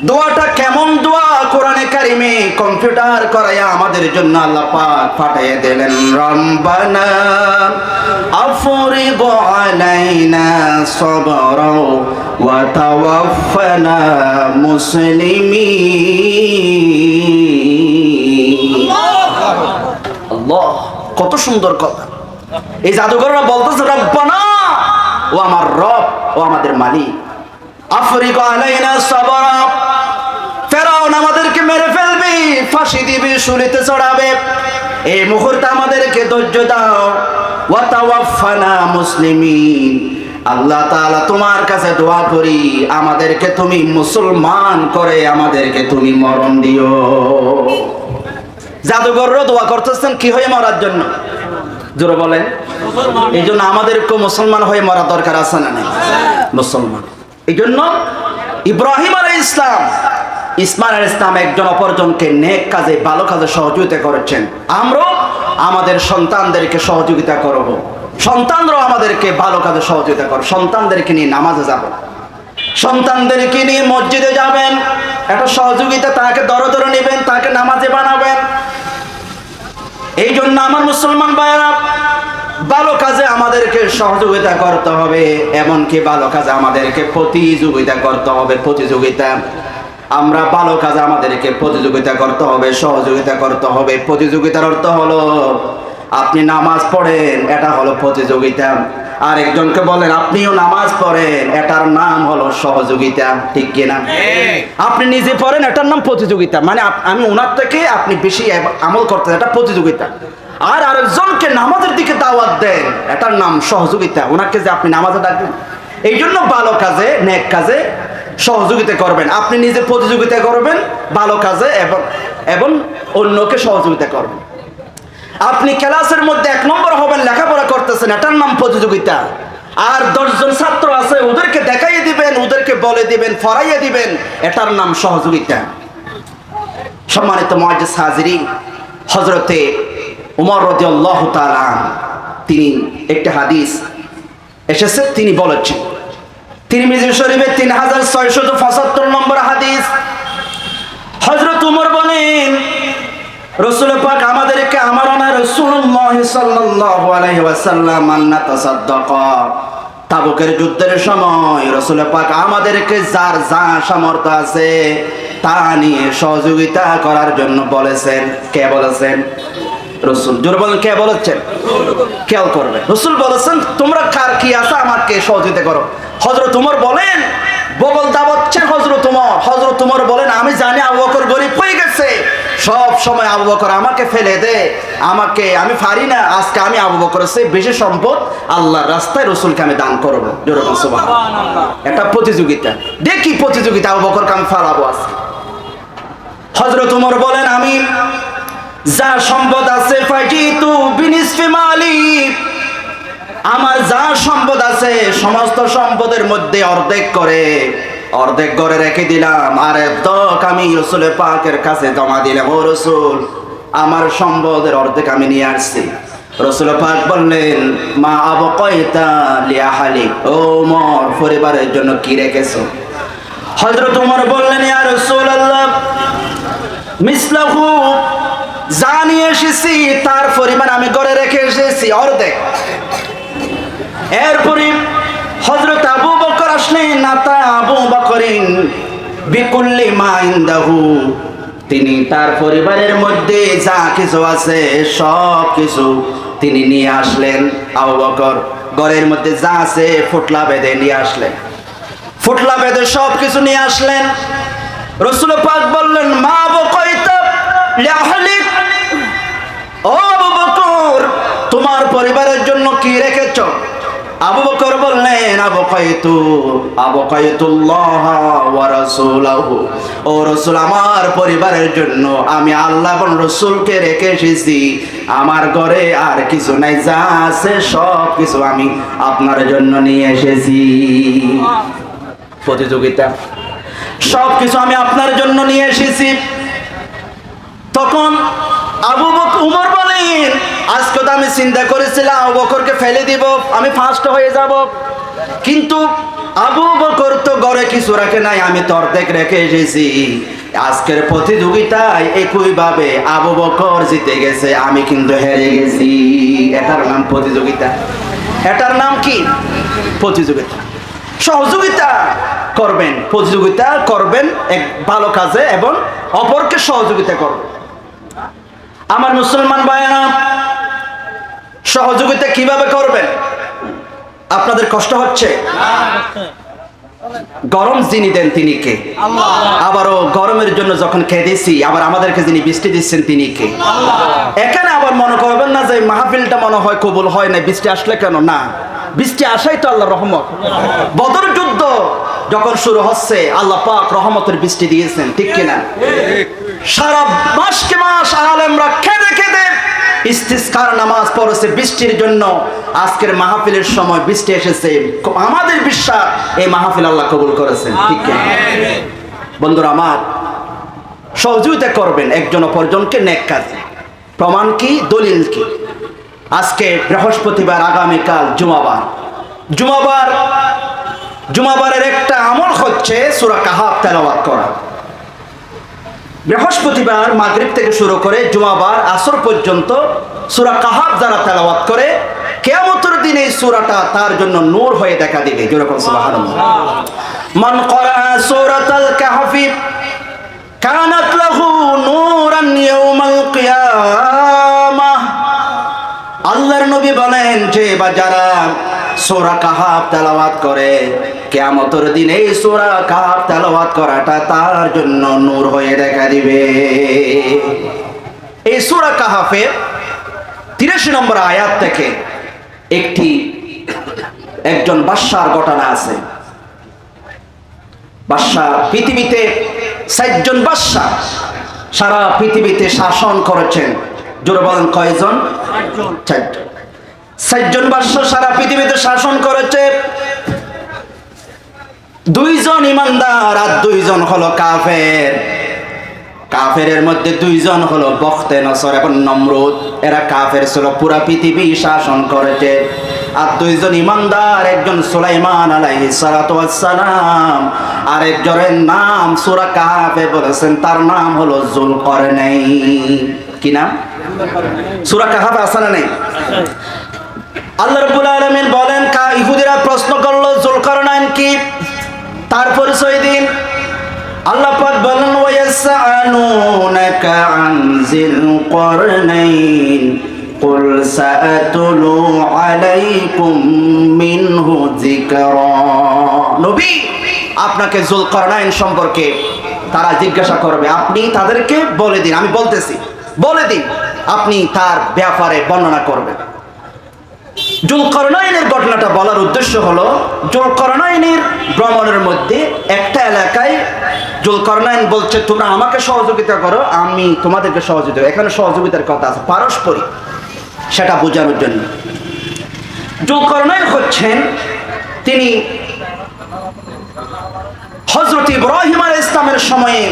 [SPEAKER 1] দোয়াটা কেমন দোয়া? কোরআনে কারিমে কম্পিউটার করায়া আমাদের জন্য আল্লাহ পাক পাঠিয়ে দিলেন, রব্বানা আফরিগ আলাইনা সাবরা ওয়া তাওয়াফফানা মুসলিমিন। আল্লাহ, কত সুন্দর কথা। এই জাদুঘররা বলতেছে, রব্বানা, ও আমার রব, ও আমাদের মালিক, আফরিগ আলাইনা সাবরা, ফেরাউন আমাদেরকে মেরে ফেলবে, ফাঁসি দিবে, শুলিতে চড়াবে, এই মুহূর্তে আমাদেরকে ধৈর্য দাও। ওয়া তাওয়াফফানা মুসলিমিন, আল্লাহ তাআলা তোমার কাছে দোয়া করি, আমাদেরকে তুমি মুসলমান করে আমাদেরকে তুমি মরণ দিও। জাদুঘররা দোয়া করতেছেন কি হয়ে মরার জন্য? জোরে বলেন। এই জন্য আমাদেরকে মুসলমান হয়ে মরা দরকার আছে না নাই? মুসলমান। এই জন্য ইব্রাহিম আলাইহিস সালাম, ইসমাইল আলাইহিস সালাম একজন অপরজনকে নেক কাজে, ভালো কাজে সহযোগিতা করেছেন। আমরা আমাদের সন্তানদেরকে সহযোগিতা করব, সন্তানরাও আমাদেরকে ভালো কাজে সহযোগিতা করবে। সন্তানদেরকে নিয়ে নামাজে যাব, সন্তানদেরকে নিয়ে মসজিদে যাবেন, একটা সহযোগিতা, তাকে দরে নেবেন, তাকে নামাজে বানাবেন। এই জন্য আমার মুসলমান ভাইয়েরা, ভালো কাজে আমাদেরকে সহযোগিতা করতে হবে, এমনকি ভালো কাজে আমাদেরকে প্রতিযোগিতা করতে হবে। প্রতিযোগিতা, আমরা ভালো কাজে আমাদেরকে প্রতিযোগিতা করতে হবে, সহযোগিতা করতে হবে। প্রতিযোগিতার অর্থ হলো আপনি নামাজ পড়েন, এটা হলো প্রতিযোগিতা। আর একজনকে বলেন আপনিও নামাজ পড়েন, এটার নাম হলো সহযোগিতা, ঠিক কিনা? আপনি নিজে পড়েন, এটার নাম প্রতিযোগিতা, মানে আমি ওনার থেকে আপনি বেশি আমল করতেন, এটা প্রতিযোগিতা। আর আরেকজনকে নামাজের দিকে দাওয়াত দেন, এটার নাম সহযোগিতা, ওনাকে যে আপনি নামাজে ডাকবেন। এই জন্য ভালো কাজে, নেক কাজে সহযোগিতা করবেন, আপনি নিজে প্রতিযোগিতা করবেন ভালো কাজে, এবং অন্যকে সহযোগিতা করবেন। আপনি ক্লাসের মধ্যে 1 নম্বর হবেন, লেখাপড়া করতেছেন, এটার নাম প্রতিযোগিতা। আর 10 জন ছাত্র আছে, ওদেরকে দেখাইয়ে দিবেন, ওদেরকে বলে দিবেন, ফরাইয়ে দিবেন, এটার নাম সহযোগিতা। সম্মানিত মুআজ্জিজ হাজিরিন, হযরতে ওমর রাদিয়াল্লাহু তাআলা, তিনি একটা হাদিস এসেছে, তিনি বলেছেন, তিরমিজি শরীফে 3675 নম্বর হাদিস, হযরত ওমর বলেন, রাসূল পাক আমাদেরকে আমারানা রাসূলুল্লাহ সাল্লাল্লাহু আলাইহি ওয়াসাল্লাম আন্না তাসাদ্দাকা, তাবুকের যুদ্ধের সময় রাসূল পাক আমাদেরকে যার যা সামর্থ্য আছে তা নিয়ে সহযোগিতা করার জন্য বলেছেন। কে বলেছেন? রাসূল। জোরে বলেন, কে বলেছেন? খেয়াল করবে, রাসূল বলেছেন তোমরা কার কি আছে আমাকে সহযোগিতা করো। হযরত ওমর বলেন, বগল দাবাচ্ছেন হযরত ওমর। হযরত ওমর বলেন, আমি জানি আবু বকর গরিব হয়ে গেছে, সব সময় আবু বকর আমাকে ফেলে দে, আমি পারি না, আজকে আমি আবু বকরের চেয়ে বেশি সম্পদ আল্লাহর রাস্তায় রাসূলকে আমি দান করব। জোরে বলেন সুবহানাল্লাহ। এটা প্রতিযোগিতা, দেখি প্রতিযোগিতা, আবু বকরকে আমি ফালাবো আজকে। হযরত ওমর বলেন, আমি যা সম্পদ আছে, ফাজিতু বিনিসফি মালি, আমার যা সম্পদ আছে সমস্ত সম্পদের মধ্যে অর্ধেক করে রেখে দিলাম, আর এতক আমি রাসূল পাকের কাছে জমা দিলাম। ও রাসূল, আমার সম্পদের অর্ধেক আমি নিয়ে আসছি। রাসূল পাক বললেন, মা আবকাইতা লিআহলি, ও ওমর, পরিবারের জন্য কি রেখেছো? হযরত ওমর বললেন, ইয়া রাসূলুল্লাহ, মিসলাহু, যা নিয়ে এসেছি তার পরিমাণ আমি ঘরে রেখে এসেছি, অর্ধেক। এরপরে হযরত আবু বকর আসলেন, নাতা আবু বকরিন বিকুল্লি মা ইনদাহু, তিনি তার পরিবারের মধ্যে যা কিছু আছে সব কিছু তিনি নিয়ে আসলেন। আবু বকর ঘরের মধ্যে যা আছে ফুটলা বেঁধে নিয়ে আসলেন, ফুটলা বেঁধে সব কিছু নিয়ে আসলেন। রাসূল পাক বললেন, মা বকাইতা লিআহলিক, ও আবু বকর, তোমার পরিবারের জন্য কি রেখেছো? আবু বকর বললেন, আবকাইতুল্লাহ ওয়া রাসূলাহু, ও রাসূল, আমার পরিবারের জন্য আমি আল্লাহ এবং রাসূলকে রেখে এসেছি। আমার ঘরে আর কিছু নাই, যা আছে সব কিছু আমি আপনার জন্য নিয়ে এসেছি। প্রতিযোগিতা, সব কিছু আমি আপনার জন্য নিয়ে এসেছি। তখন আবু বকর, উমর বলেন, আজকে তো আমি চিন্তা করেছিলাম আবু বকরকে ফেলে দিব, আমি ফার্স্ট হয়ে যাব, কিন্তু আবু বকর তো ঘরে কিছু রাখে নাই, আমি তো অর্ধেক রেখে এসেছি। আজকের প্রতিযোগিতায় একইভাবে আবু বকর জিতে গেছে, আমি কিন্তু হেরে গেছি। এটার নাম প্রতিযোগিতা। এটার নাম কি? প্রতিযোগিতা। সহযোগিতা করবেন, প্রতিযোগিতা করবেন এক ভালো কাজে এবং অপরকে সহযোগিতা করবেন। আমার মুসলমান ভাইয়েরা, সহযোগিতা কিভাবে করবেন? আপনাদের কষ্ট হচ্ছে? গরম যিনি দেন তিনি কে? আবারও গরমের জন্য যখন কেঁদেছি, আবার আমাদেরকে যিনি বৃষ্টি দিচ্ছেন তিনি কে? এখানে আবার মনে করবেন না যে মাহফিলটা মনে হয় কবুল হয় না, বৃষ্টি আসলে কেন? না, বৃষ্টি আসাই তো আল্লাহর রহমত। বদর যুদ্ধ যখন শুরু হচ্ছে, আল্লাহ পাক রহমতের বৃষ্টি দিয়েছেন, ঠিক কিনা? সারা মাসকে মাস আলেমরা কেঁদে কেঁদে ইস্তিসকার নামাজ পড়েছে বৃষ্টির জন্য। আজকের মাহফিলের সময় বৃষ্টি এসেছে, আমাদের বিশ্বাস এই মাহফিল আল্লাহ কবুল করেছেন, ঠিক কিনা? বন্ধুরা আমার, সহযোগিতা করবেন একজন অপরজনকে নেক কাজে। প্রমাণ কি? দলিল কি? আজকে বৃহস্পতিবার, আগামীকাল জুমাবার। জুমাবারের একটা আমল হচ্ছে সূরা কাহাফ তেলাওয়াত করা। বৃহস্পতিবার মাগরিব থেকে শুরু করে জুমাবার আসর পর্যন্ত সূরা কাহাফ যারা তেলাওয়াত করে, কিয়ামতের দিন এই সূরাটা তার জন্য নূর হয়ে দেখা দিবে। যেরকম সুবহানাল্লাহ, মান ক্বারা সূরাতাল কাহফি কানাত লাহু নূরান ইয়াউমাল কিয়ামাহ। আল্লাহর নবী বলেন যে বা যারা সূরা কাহাফ তেলাওয়াত করে, কিয়ামতের দিন এই সূরা কাহাফ তেলাওয়াত করাটা তার জন্য নূর হয়ে দেখা দিবে। এই সূরা কাহাফের 83 নম্বর আয়াত থেকে একজন বাদশার ঘটনা আছে। বাদশা, পৃথিবীতে 4 জন বাদশা সারা পৃথিবীতে শাসন করেছেন। জোরে বলেন কয়জন? 4 জন বাদশা সারা পৃথিবীতে শাসন করেছে। 2 জন ইমানদার আর 2 জন হলো কাফের। কাফেরের মধ্যে 2 জন হলো বখতে নসর এবং নমরুদ। এরা কাফের ছিল, পুরা পৃথিবী শাসন করেছে। আর 2 জন ইমানদার, একজন সুলাইমান আলাইহিস সালাতু ওয়াস সালাম, আর একজনের নাম সূরা কাহাফে বলেছেন, তার নাম হলো যুলকারনাইন। কি নাম? সূরা কাহাফে আছে না নাই? আল্লাহ রাব্বুল আলামিন বলেন, ইহুদিরা প্রশ্ন করলো যুলকারনাইন কি, তার পরিচয় দিন। আল্লাহ পাক বলেন, ওয়ায়াসআলুনাকা আন যিলকারনাইন কুল সাআতুলু আলাইকুম মিনহু যিকরা। নবী, আপনাকে যুলকারনাইন সম্পর্কে তারা জিজ্ঞাসা করবে, আপনি তাদেরকে বলে দিন। আমি বলতেছি, বলে দিন, আপনি তার ব্যাপারে বর্ণনা করবেন। যুলকারনাইনের ঘটনাটা বলার উদ্দেশ্য হলো, যুলকারনাইনের ভ্রমণের মধ্যে একটা এলাকায় যুলকারনাইন বলছে, তোমরা আমাকে সহযোগিতা করো, আমি তোমাদেরকে সহযোগিতা করো। এখানে সহযোগিতার কথা আছে, পারস্পরিক, সেটা বোঝানোর জন্য। যুলকারনাইন হচ্ছেন, তিনি হযরত ইব্রাহিম আলাইহিস সালামের সময়ে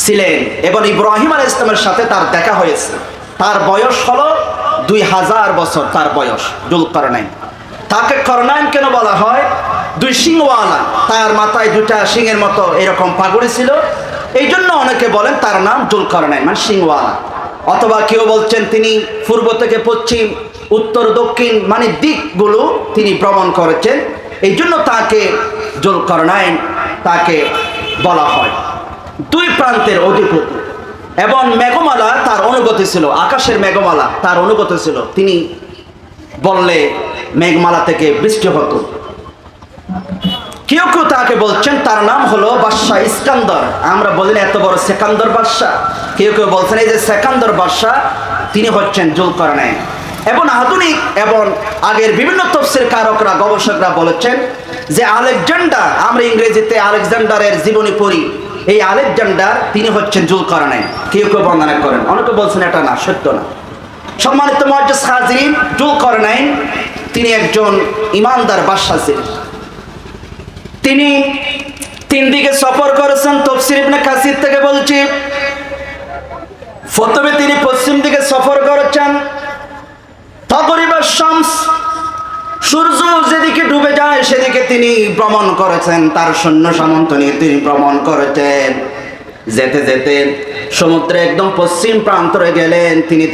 [SPEAKER 1] ছিলেন এবং ইব্রাহিম আলাইহিস সালামের সাথে তার দেখা হয়েছে। তার বয়স হলো 2000 বছর, তার বয়স যুলকারনাইন। তাকে করনাইন কেন বলা হয়? 2 সিংওয়ালা, তার মাথায় 2টা সিংহের মতো এরকম পাগড়ি ছিল, এই জন্য অনেকে বলেন তার নাম যুলকারনাইন, মানে সিংওয়ালা। অথবা কেউ বলছেন তিনি পূর্ব থেকে পশ্চিম, উত্তর দক্ষিণ, মানে দিকগুলো তিনি ভ্রমণ করেছেন, এই জন্য তাকে যুলকারনাইন তাকে বলা হয়। 2 প্রান্তের অধিপতি এবং মেঘমালা তার অনুগতি ছিল, আকাশের মেঘমালা তার অনুগতি ছিল। তিনি বললে মেঘমালা থেকে বৃষ্টি হতো। কেউ কেউ তাকে বলছেন তার নাম হলো বাদশাহ ইস্কান্দর। আমরা বলি না এত বড় সেকান্দর বাদশাহ, কেউ কেউ বলছেন এই যে সেকান্দর বাদশাহ, তিনি হচ্ছেন যুলকারনাইন। এবং আধুনিক এবং আগের বিভিন্ন তফসির কারকরা গবেষকরা বলেছেন যে আলেকজান্ডার, আমরা ইংরেজিতে আলেকজান্ডারের জীবনী পড়ি, এই আলেকজান্ডার তিনি হচ্ছেন জুলকারনাইন। কেউ কেউ বর্ণনা করেন, অনেকে বলছেন এটা না, সত্য না। সম্মানিত মুআজ্জিজ হাজিরিন, জুলকারনাইন তিনি একজন ইমানদার বাদশা ছিলেন। তিনি 3 দিকে সফর করেছেন। তাফসীর ইবনে কাসির থেকে বলছি, প্রথমে তিনি পশ্চিম দিকে সফর করেছেন। তাগরিবাশ শামস, সূর্য যেদিকে ডুবে যায় সেদিকে তিনি ভ্রমণ করেছেন, তার সৈন্য সামন্ত নিয়ে তিনি ভ্রমণ করেছেন। যেতে যেতে সমুদ্রে একদম পশ্চিম প্রান্তরে গেলেন। তিনি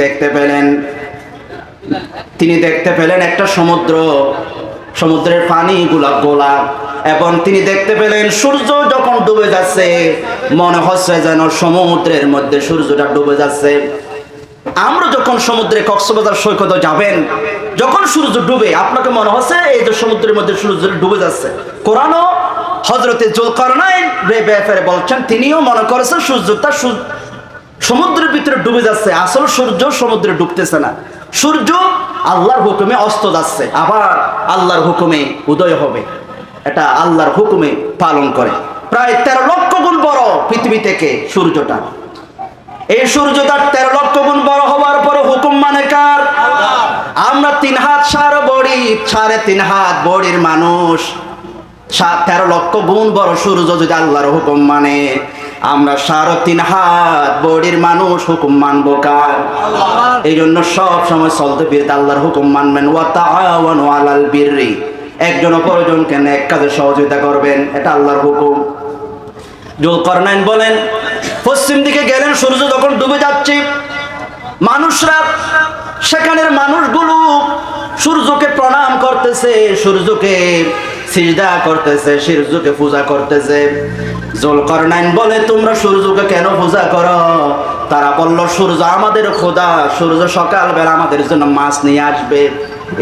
[SPEAKER 1] দেখতে পেলেন একটা সমুদ্রের পানিগুলা গোলা, এবং তিনি দেখতে পেলেন সূর্য যখন ডুবে যাচ্ছে, মনে হচ্ছে যেন সমুদ্রের মধ্যে সূর্যটা ডুবে যাচ্ছে। আমরা যখন সমুদ্রে কক্সবাজার সৈকতে যাবেন, যখন সূর্য ডুবে আপনাকে মনে হচ্ছে এই যে সমুদ্রের মধ্যে সূর্য ডুবে যাচ্ছে। কোরআনও হযরতে জুলকারনাইন ব্যাপারে বলছেন, তিনিও মনে করেছেন সূর্যটা সমুদ্রের ভিতরে ডুবে যাচ্ছে। আসল সূর্য সমুদ্রে ডুবতেছে না, সূর্য আল্লাহর হুকুমে অস্ত যাচ্ছে, আবার আল্লাহর হুকুমে উদয় হবে। এটা আল্লাহর হুকুমে পালন করে। প্রায় 13 লক্ষ গুণ বড় পৃথিবী থেকে সূর্যটা। এই সূর্যটা 13 লক্ষ গুণ বড় হওয়ার পরে হুকুম মানে কার? আমরা 3 হাত 3.5 হাত বডির মানুষ। 13 লক্ষ গুণ বড় সূর্য যদি আল্লাহর হুকুম মানে, আমরা 3.5 হাত বডির মানুষ হুকুম মানবো কার? এই জন্য সব সময় চলতে ফিরতে আল্লাহর হুকুম মানবেন। ওয়া তাআওয়ানু আলাল বিররি, একজন অপরজনকে নেক কাজে সহযোগিতা করবেন, এটা আল্লাহর হুকুম। জুলকারনাইন বলেন, পশ্চিম দিকে গেলেন, সূর্য যখন ডুবে যাচ্ছে, মানুষরা, সেখানের মানুষগুলো সূর্যকে প্রণাম করতেছে, সূর্যকে সিজদা করতেছে, সূর্যকে পূজা করতেছে। জুলকারনাইন বলে, তোমরা সূর্যকে কেন পূজা করো? তারা বলল, সূর্য আমাদের খোদা, সূর্য সকালবেলা আমাদের জন্য মাছ নিয়ে আসবে,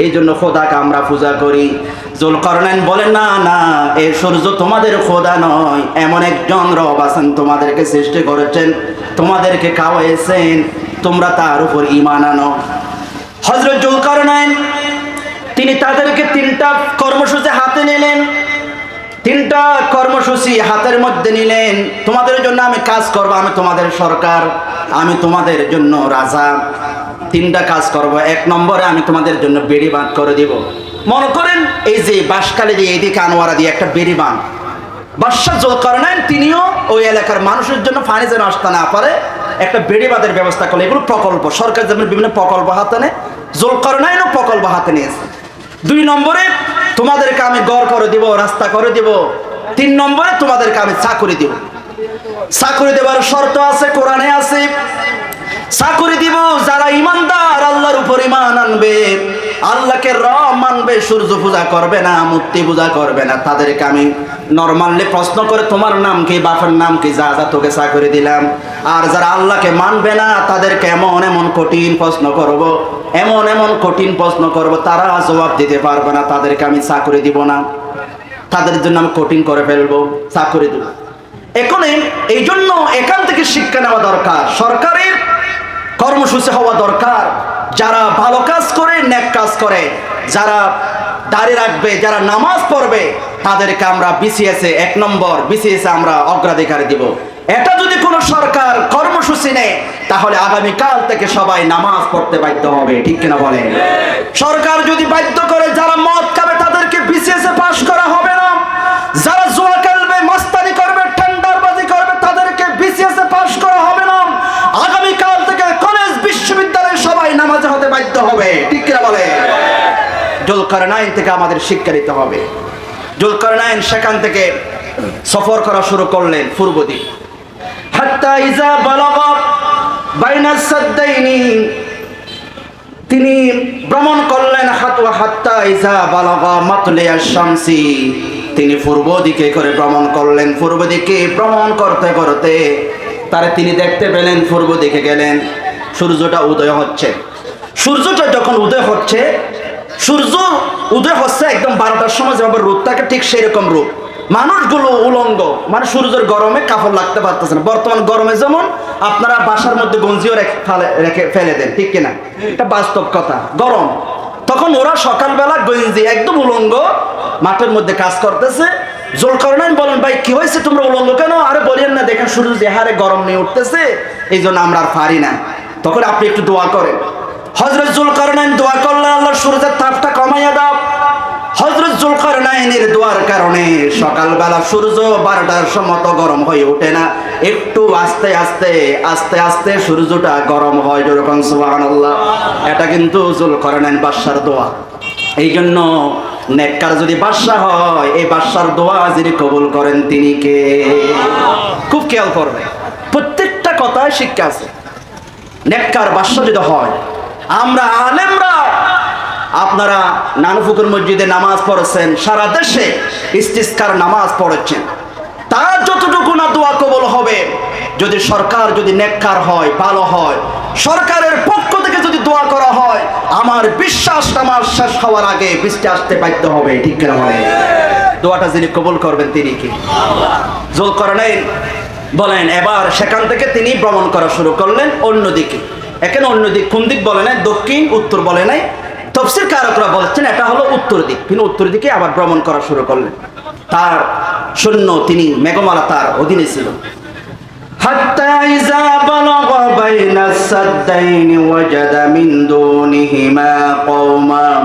[SPEAKER 1] এই জন্য খোদাকে আমরা পূজা করি। জুলকারনাইন বলে, না না, এই সূর্য তোমাদের খোদা নয়, এমন একজন রব আছেন, তোমাদেরকে সৃষ্টি করেছেন, তোমাদেরকে খাওয়াইছেন, তোমরা তার উপর ঈমান আনো। হযরত জুলকারনাইন তিনি তাদেরকে 3টা কর্মসূচি হাতে নিলেন। 3টা কর্মসূচি হাতের মধ্যে নিলেন। তোমাদের জন্য আমি কাজ করব, আমি তোমাদের সরকার, আমি তোমাদের জন্য রাজা। 3টা কাজ করব। 1 নম্বরে আমি তোমাদের জন্য বেড়ি বাঁধ করে দিব। মনে করেন এই যে বাঁশখালী দিয়ে এদিকে আনোয়ারা দিয়ে একটা বেড়ি বাঁধ, বাদশা জুলকারনাইন তিনিও ওই এলাকার মানুষের জন্য পানি যেন আসতে না পারে একটা বেড়ি বাঁধের ব্যবস্থা করলে। এগুলো প্রকল্প, সরকার যেমন বিভিন্ন প্রকল্প হাতে নেয়, জুলকারনাইনও প্রকল্প হাতে নিয়েছে। 2 নম্বরে তোমাদেরকে আমি ঘর করে দিব, রাস্তা করে দিব। 3 নম্বরে তোমাদেরকে আমি চাকরি দিব। চাকরি দেওয়ার শর্ত আছে, কোরআনে আছে। চাকরি দিব যারা ইমানদার, আল্লাহর উপর ঈমান আনবে, আল্লাহকে রব মানবে, সূর্য পূজা করবে না, মূর্তি পূজা করবে না, তাদেরকে আমি নরমালি প্রশ্ন করে, তোমার নাম কি, বাপের নাম কি, যা যা তোকে চাকরি দিলাম। আর যারা আল্লাহকে মানবে না তাদেরকে এমন এমন কঠিন প্রশ্ন করব, এমন কঠিন প্রশ্ন করব, তারা জবাব দিতে পারবে না, তাদেরকে আমি চাকরি দিব না, তাদের জন্য আমি কঠিন করে ফেলবো, চাকরি দেব। এখন এই জন্য এখান থেকে শিক্ষা নেওয়া দরকার, সরকারের কর্মসূচি হওয়া দরকার। যারা ভালো কাজ করে, নেক কাজ করে, যারা দাড়ি রাখবে, যারা নামাজ পড়বে, তাদেরকে আমরা বিসিএসে 1 নম্বর, বিসিএসে আমরা অগ্রাধিকার দিব। এটা যদি কোনো সরকার কর্মসূচি নেয়, তাহলে আগামীকাল থেকে সবাই নামাজ পড়তে বাধ্য হবে, ঠিক কিনা বলেন? সরকার যদি বাধ্য করে যারা মদ খাবে তাদেরকে বিসিএসে পাস করা হবে না, যারা জুয়া খেলবে, মস্তানি করবে, টেন্ডারবাজি করবে, তাদেরকে বিসিএসে পাস করা হবে না। আগামীকাল থেকে কলেজ, বিশ্ববিদ্যালয়ে সবাই নামাজে হতে বাধ্য হবে, ঠিক কিনা বলেন? জুলকারনাইন থেকে আমাদের শিক্ষা নিতে হবে। জুলকারনাইন সেখান থেকে সফর করা শুরু করলেন পূর্ব দিক। হাত্তা ইজা বালাগা বাইনাস সাদ্দাইনি, তিনি ভ্রমণ করলেন। হাত্তা ইজা বালাগা মাতলিয়াশ শামসি, তিনি পূর্ব দিকে করে ভ্রমণ করলেন। পূর্ব দিকে ভ্রমণ করতে করতে তিনি দেখতে পেলেন, পূর্ব দিকে গেলেন, সূর্যটা উদয় হচ্ছে। সূর্যটা যখন উদয় হচ্ছে, সূর্য উদয় হচ্ছে একদম 12টার সময় যেভাবে রোদ থাকে, ঠিক সেই রকম রোদ। মানুষগুলো উলঙ্গ, মানে সূর্যের গরমে কাপড় লাগতে পারতেছে না। বর্তমান গরমে যেমন আপনারা বাসার মধ্যে গঞ্জিও রেখে ফেলে দেন, ঠিক কিনা? এটা বাস্তব কথা। গরম, তখন ওরা সকালবেলা গঞ্জি একদম উলঙ্গ মাঠের মধ্যে কাজ করতেছে। জুলকারনাইন বলেন, ভাই কি হয়েছে, তোমরা উলঙ্গ কেন? আরে বলেন না, দেখেন সূর্য যে হারে গরম নিয়ে উঠতেছে, এই জন্য আমরা আর পারি না। তখন আপনি একটু দোয়া করেন। হযরত জুলকারনাইন দোয়া করলেন, আল্লাহ সূর্যের তাপটা কমাইয়া দাও। হযরত জুলকারনাইনের দোয়ার কারণে সকালবেলা সূর্য 12টার সময় তো গরম হয়ে ওঠে না, একটু আস্তে আস্তে আস্তে আস্তে সূর্যটা গরম হয়। যেরকম সুবহানাল্লাহ। এটা কিন্তু জুলকারনাইন বাদশার দোয়া। এই জন্য নেককার যদি বাদশা হয়, এই বাদশার দোয়া যিনি কবুল করেন তিনি কে? খুব খেয়াল করবে, প্রত্যেকটা কথায় শিক্ষা আছে। নেককার বাদশা যদি হয়, আমরা আলেমরা, আপনারা নানুফুকুর মসজিদে নামাজ পড়েছেন, সারা দেশে ইস্তিসকার নামাজ পড়েছেন, তার যতটুকু না দোয়া কবুল হবে, যদি সরকার যদি নেককার হয়, ভালো হয়, সরকারের পক্ষ থেকে যদি দোয়া করা হয়, আমার বিশ্বাস নামাজ শেষ হওয়ার আগে বৃষ্টি আসতে বাধ্য হবে, ঠিক কিনা বলেন? দোয়াটা যিনি কবুল করবেন তিনি কি? জুলকারনাইন বলেন, এবার সেখান থেকে তিনি ভ্রমণ করা শুরু করলেন অন্যদিকে। এখানে অন্যদিক কোন দিক বলে নাই, দক্ষিণ উত্তর বলে নাই। তাফসীর কারকরা বলছেন এটা হলো উত্তর দিক। তিনি উত্তর দিকে আবার ভ্রমণ করা শুরু করলেন। তার সৈন্য, তিনি মেঘমালা তার অধীনে ছিল। হাত্তা ইযা বালাগা বাইনাস সাদ্দাইন ওয়াজাদা মিন দুনিহিমা কওমান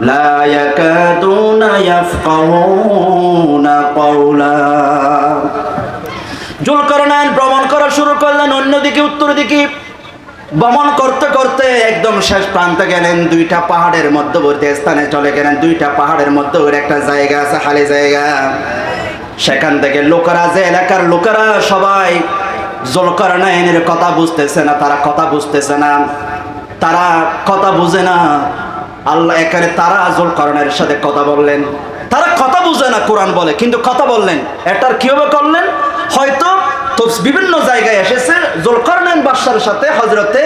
[SPEAKER 1] লা ইয়াকাদুনা ইয়াফকাহুনা কওলা। জুলকারনাইন ভ্রমণ করা শুরু করলেন অন্যদিকে, উত্তর দিকে। ভ্রমণ করতে করতে একদম শেষ প্রান্তে গেলেন, দুইটা পাহাড়ের মধ্যবর্তী স্থানে চলে গেলেন। দুইটা পাহাড়ের মধ্যে ওর একটা জায়গা আছে, খালি জায়গা। সেখান থেকে লোকেরা, যে এলাকার লোকেরা সবাই জুলকারনাইনের কথা বুঝতেছে না, তারা কথা বুঝতেছে না, তারা কথা বুঝে না। আল্লাহ এখানে তারা জুলকারনাইনের সাথে কথা বললেন। তারা কথা বুঝে না, কোরআন বলে, কিন্তু কথা বললেন। এটার কিভাবে করলেন? হয়তো তো বিভিন্ন জায়গায় এসেছে, জুলকারনাইন বাদশার সাথে হযরতে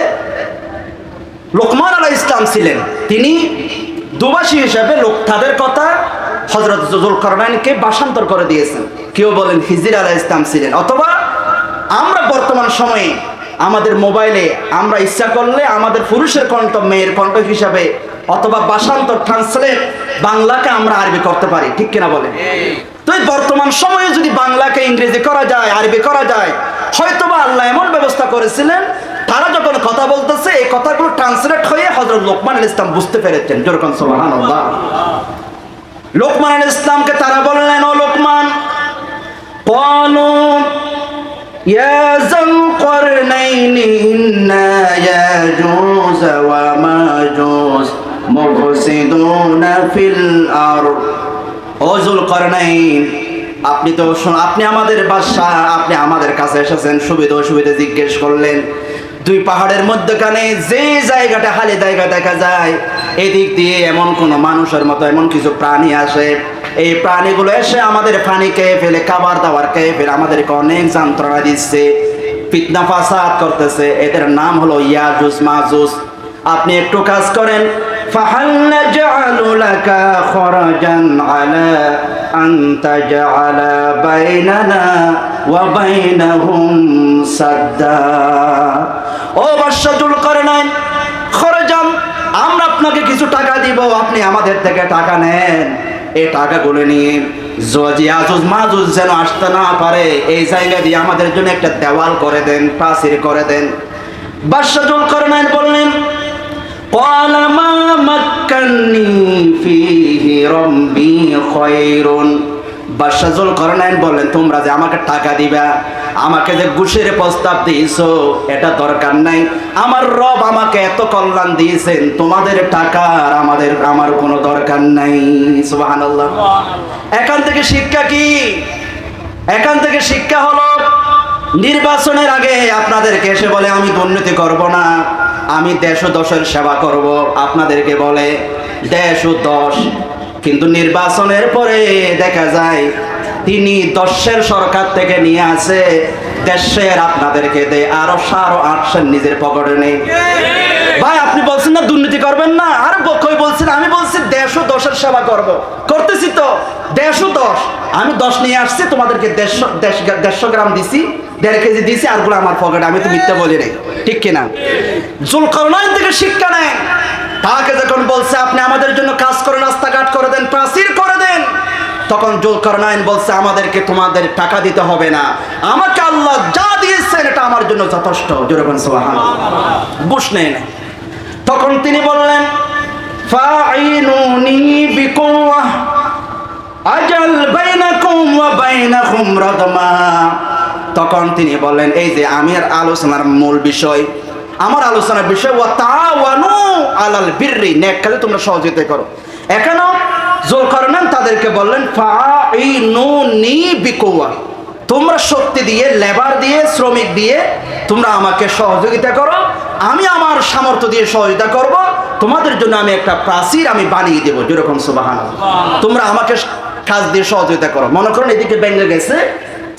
[SPEAKER 1] লোকমান আলাইহিস সালাম ছিলেন, তিনি দুভাষী হিসেবে তাদের কথা হযরত জুলকারনাইনকে ভাষান্তর করে দিয়েছেন। কেউ বলেন খিজির আলাইহিস সালাম ছিলেন, অথবা আমরা বর্তমান সময়ে আমাদের মোবাইলে আমরা ইচ্ছা করলে আমাদের পুরুষের কণ্ঠ মেয়ের কণ্ঠ হিসাবে, অথবা ভাষান্তর ট্রান্সলেট বাংলাকে আমরা আরবি করতে পারি, ঠিক কিনা বলেন? তো এই বর্তমান সময়ে যদি বাংলাকে ইংরেজি করা যায়, আরবি করা যায়, হয়তোবা আল্লাহ এমন ব্যবস্থা করেছিলেন, তারা যখন কথা বলতেছে এই কথাগুলো ট্রান্সলেট হয়ে হযরত লোকমান আলাইহিস সালাম বুঝতে পেরেছেন। যেরকম সুবহানাল্লাহ। লোকমান আলাইহিস সালামকে তারা বললেন, ও লোকমান, ক্বালু ইয়া যুলকারনাইন ইন্না ইয়াজুজ ওয়া মাজুজ মুফসিদুনা ফিল আরদ। ও জুলকারনাইন, আপনি আমাদের বাদশা, আপনি আমাদের কাছে এসেছেন, সুবিধা অসুবিধা জিজ্ঞেস করলেন। দুই পাহাড়ের মধ্যখানে যে জায়গাটা খালি জায়গা দেখা যায়, এদিক দিয়ে এমন কোন মানুষের মতো এমন কিছু প্রাণী আসে, এই প্রাণীগুলো এসে আমাদের পানি খেয়ে ফেলে, খাবার দাবার খেয়ে ফেলে আমাদেরকে অনেক যন্ত্রণা দিচ্ছে, ফিতনা ফাসাদ করতেছে। এদের নাম হলো ইয়াজুজ মাজুজ। আপনি একটু কাজ করেন, ফাহাল নাজআলু লাকা খরাজান আলা আন তাজআলা বাইনানা ওয়া বাইনাহুম সাদ্দা। ও বাদশা জুলকারনাইন, খরাজান, আমরা আপনাকে কিছু টাকা দিব, আপনি আমাদের থেকে টাকা নেন। এই টাকাগুলো নিয়ে ইয়াজুজ মাজুজ যেন আসতে না পারে, এই জায়গা দিয়ে আমাদের জন্য একটা দেওয়াল করে দেন, প্রাচীর করে দেন। বাদশা জুলকারনাইন বললেন, قال ما مكنني فيه ربي خير। বাদশা জুলকারনাইন বললেন, তোমরা যে আমাকে টাকা দিবা, আমাকে যে ঘুষের প্রস্তাব দিয়েছো, এটা দরকার নাই। আমার রব আমাকে এত কল্যাণ দিয়েছেন, তোমাদের টাকা আর আমার কোনো দরকার নাই। সুবহানাল্লাহ। এখান থেকে শিক্ষা কি? এখান থেকে শিক্ষা হলো, নির্বাচনের আগে আপনাদেরকে এসে বলে আমি দুর্নীতি করব না, আমি দেশ ও দশের সেবা করব, আপনাদেরকে বলে দেশ ও দশ, কিন্তু নির্বাচনের পরে দেখা যায় তিনি দশের সরকার থেকে নিয়ে আসে, দেশের আপনাদেরকে দেয় আরো 8.5 নিজের পকেটে নেই। ভাই আপনি বলছেন না দুর্নীতি করবেন না, আর কই বলছেন? আমি বলছি দেশ 110-এর সেবা করব। করতেছি তো 150, আমি 10 নিয়ে আসছি, তোমাদেরকে 150 গ্রাম দিছি, 1.5 কেজি দিছি, আরগুলো আমার পকেটে, আমি তো মিথ্যা বলি নাই, ঠিক কিনা? যুলকারনাইন থেকে শিক্ষা নেন। তাকে যখন বলছে আপনি আমাদের জন্য কাজ করে, রাস্তাঘাট করে দেন, প্রাচীর করে দেন, তখন যুলকারনাইন বলছে আমাদেরকে তোমাদের টাকা দিতে হবে না, আমাকে আল্লাহ যা দিয়েছেন এটা আমার জন্য যথেষ্ট। জোরে বলেন সুবহানাল্লাহ। বুঝ নেই। তখন তিনি বললেন ফাঈনুনি বিকুওয়া আজাল বাইনাকুম ওয়া বাইনাহুম রাদমা। তখন তিনি বললেন এই যে আমি আর আলোচনার মূল বিষয়, আমার আলোচনার বিষয় ওয়া তাআওয়ানু আলাল বিররি, নেক কাজে তোমরা সহযোগিতা করো। এখানে যুলকারনাইন তাদেরকে বললেন ফাঈনুনি বিকুওয়া, তোমরা শক্তি দিয়ে, লেবার দিয়ে, শ্রমিক দিয়ে তোমরা আমাকে সহযোগিতা করো, আমি আমার সামর্থ্য দিয়ে সহযোগিতা করব, তোমাদের জন্য আমি একটা প্রাচীর আমি বানিয়ে দেবো। যেরকম সুবহানাল্লাহ, তোমরা আমাকে কাজ দিয়ে সহযোগিতা করো। মনে করুন এদিকে ভেঙে গেছে,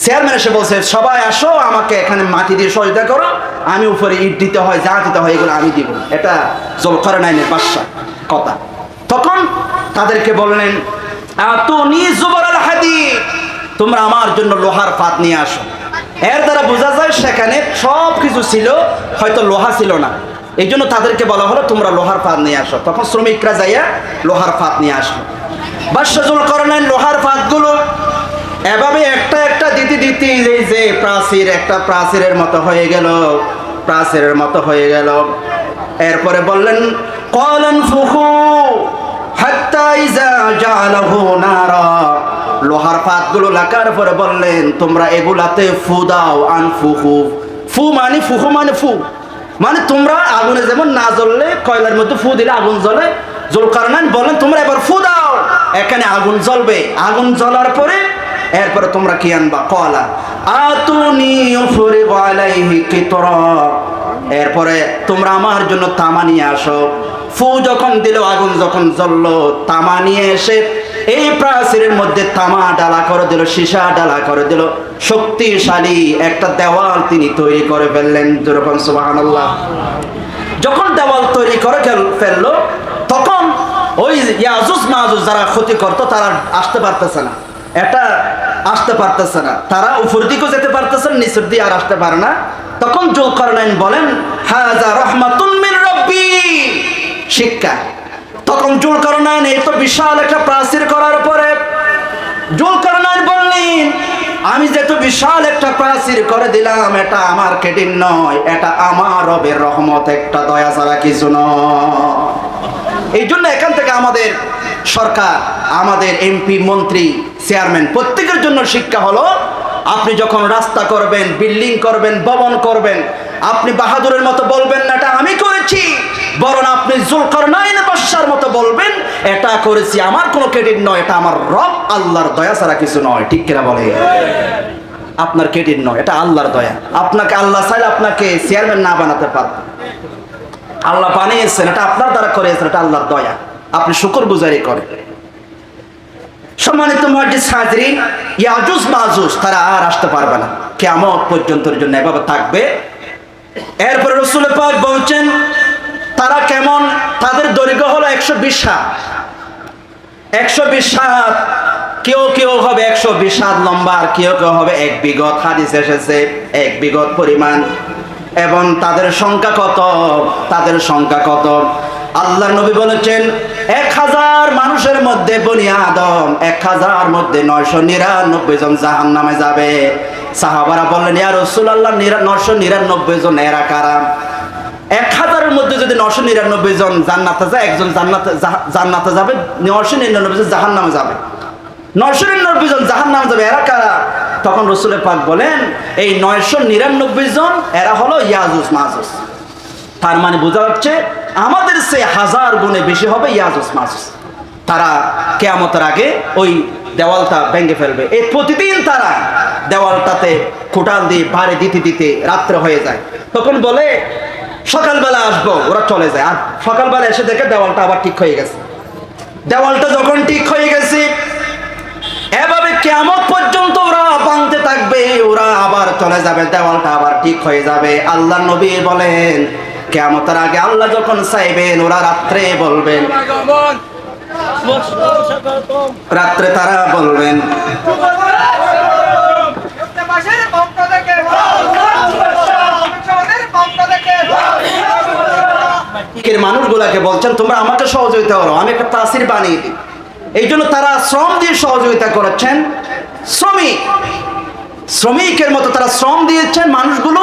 [SPEAKER 1] চেয়ারম্যান এসে বলছে সবাই আসো আমাকে এখানে মাটি দিয়ে সহযোগিতা করো, আমি উপরে ইট দিতে হয়, যা দিতে হয় এগুলো আমি দিব। এটা যুলকারনাইনের বাদশা কথা। তখন তাদেরকে বললেন আতুনি জুবারাল হাদিদ, তোমরা আমার জন্য লোহার পাত নিয়ে আসো। এর দ্বারা বোঝা যায় সেখানে সব কিছু ছিল, হয়তো লোহা ছিল না, এই জন্য তাদেরকে বলা হলো তোমরা লোহার পাত নিয়ে আসো। তখন শ্রমিকরা যাইয়া লোহার পাত নিয়ে আসলো। বাদশা যুলকারনাইন লোহার পাতগুলো এভাবে একটা একটা দিতে দিতে এই যে প্রাচীর, একটা প্রাচীরের মতো হয়ে গেল, প্রাচীরের মতো হয়ে গেল। এরপরে বললেন ক্বালান ফুখু হাত্তা ইযা জাআলাহু নারা, লোহার পাতগুলো লাগার পরে বললেন তোমরা এগুলাতে ফু দাও। আনফুখু, ফু মানে ফুখু মানে ফু, মানে তোমরা আগুনে যেমন না জ্বললে কয়লার মধ্যে ফু দিলে আগুন জ্বলে, যুলকারনাইন বলেন তোমরা এবার ফু দাও, এখানে আগুন জ্বলবে। আগুন জ্বলার পরে এরপরে তোমরা কি আনবা? কলা আতুনি উফরিগু আলাইহি কিতরা, এরপরে তোমরা আমার জন্য তামা নিয়ে আসো। ফু যখন দিল, আগুন যখন জ্বললো, তামা নিয়ে এসে এই প্রাচীরের মধ্যে তামা ডালা করে দিল, সীসা ডালা করে দিল, শক্তিশালী একটা দেওয়াল তিনি তৈরি করে ফেললেন। যেরকম সুবহানাল্লাহ। যখন দেওয়াল তৈরি করে ফেললো, তখন ওই ইয়াজুজ মাজুজ যারা ক্ষতি করতো তারা আসতে পারতেছে না, এটা আসতে পারতেছে না, তারা উপর দিকেও যেতে পারতেছে না, নিচের দিয়ে আর আসতে পারে না। তখন যুলকারনাইন বলেন হাযা রাহমাতুন মির রাব্বি, শিক্ষা। তখন যুলকারনাইন এই তো বিশাল একটা প্রাচীর করার পরে যুলকারনাইন বললেন আমি যেহেতু বিশাল একটা প্রাচীর করে দিলাম, এটা আমার কেটিন নয়, এটা আমার রবের রহমত, একটা দয়া ছাড়া কিছু নয়। এই জন্য এখান থেকে আমাদের সরকার, আমাদের এমপি, মন্ত্রী, চেয়ারম্যান প্রত্যেকের জন্য শিক্ষা হলো আপনি যখন রাস্তা করবেন, বিল্ডিং করবেন, ভবন করবেন, আপনি বাহাদুরের মতো বলবেন না এটা আমি করেছি, বরং আপনি যুলকারনাইন বাদশার মতো বলবেন এটা করেছি আমার কোনো ক্রেডিট নয়, এটা আমার রব আল্লাহর দয়া ছাড়া কিছু নয়। ঠিক কিনা বলে? আপনার ক্রেডিট নয়, এটা আল্লাহর দয়া। আপনাকে আল্লাহ চাইলে আপনাকে চেয়ারম্যান না বানাতে পারত, আল্লাহ বানিয়েছেন, এটা আপনার দ্বারা করেছেন, এটা আল্লাহর দয়া, আপনি শুকরগুজারি করেন। সম্মানিত মুআজ্জিজ হাজরিন, ইয়াজুজ মাজুজ তারা আর আসতে পারবে না, কিয়ামত পর্যন্তের জন্য এভাবে থাকবে। এরপরে রাসূল পাক বলছেন তারা কেমন, তাদের দৈর্ঘ্য হলো 120 হাত। 120 হাত, কেউ কেউ হবে 120 হাত লম্বা, আর কেউ কেউ হবে 1 বিঘত। হাদিস এসেছে 1 বিঘত পরিমাণ। এবং তাদের সংখ্যা কত? তাদের সংখ্যা কত? আল্লাহর নবী বলেছেন 1000 মানুষের মধ্যে বনি আদম 1000 মধ্যে 999 জন জাহান্নামে যাবে। সাহাবারা বললেন ইয়া রাসূলুল্লাহ 999 জন এরা কারা? 1000 এর মধ্যে যদি 999 জন জান্নাতে যায়, একজন জান্নাতে যাবে, 999 জন জাহান্নামে যাবে। 999 জন জাহান্নামে যাবে, এরা কারা? তখন রাসূল পাক বলেন এই 999 জন এরা হলো ইয়াজুজ মাজুজ। তার মানে বোঝা যাচ্ছে আমাদের সে 1000 গুণে বেশি হবে ইয়াজুজ মাজুজ। তারা কিয়ামতের আগে ওই দেওয়ালটা ভেঙে ফেলবে। এই প্রতিদিন তারা দেওয়ালটাতে কোটাল দিয়ে ভারে দিতে দিতে রাত্রে হয়ে যায়। তখন বলে সকালবেলা আসবো, ওরা চলে যায়। আর সকালবেলা এসে দেখে দেওয়ালটা আবার ঠিক হয়ে গেছে। দেওয়ালটা যখন ঠিক হয়ে গেছে, এভাবে কিয়ামত পর্যন্ত ওরা ভাঙতে থাকবে, ওরা আবার চলে যাবে, দেওয়ালটা আবার ঠিক হয়ে যাবে। আল্লাহ নবী বলেন কিয়ামতের আগে আল্লাহ যখন চাইবেন, ওরা রাত্রে বলবেন রাত্রে তারা বলবেন মানুষগুলাকে বলছেন তোমরা আমাকে সহযোগিতা করো, আমি একটা তাসির বানিয়ে দিই। এই জন্য তারা শ্রম দিয়ে সহযোগিতা করেছেন। শ্রমিকের মতো তারা শ্রম দিয়েছেন মানুষগুলো,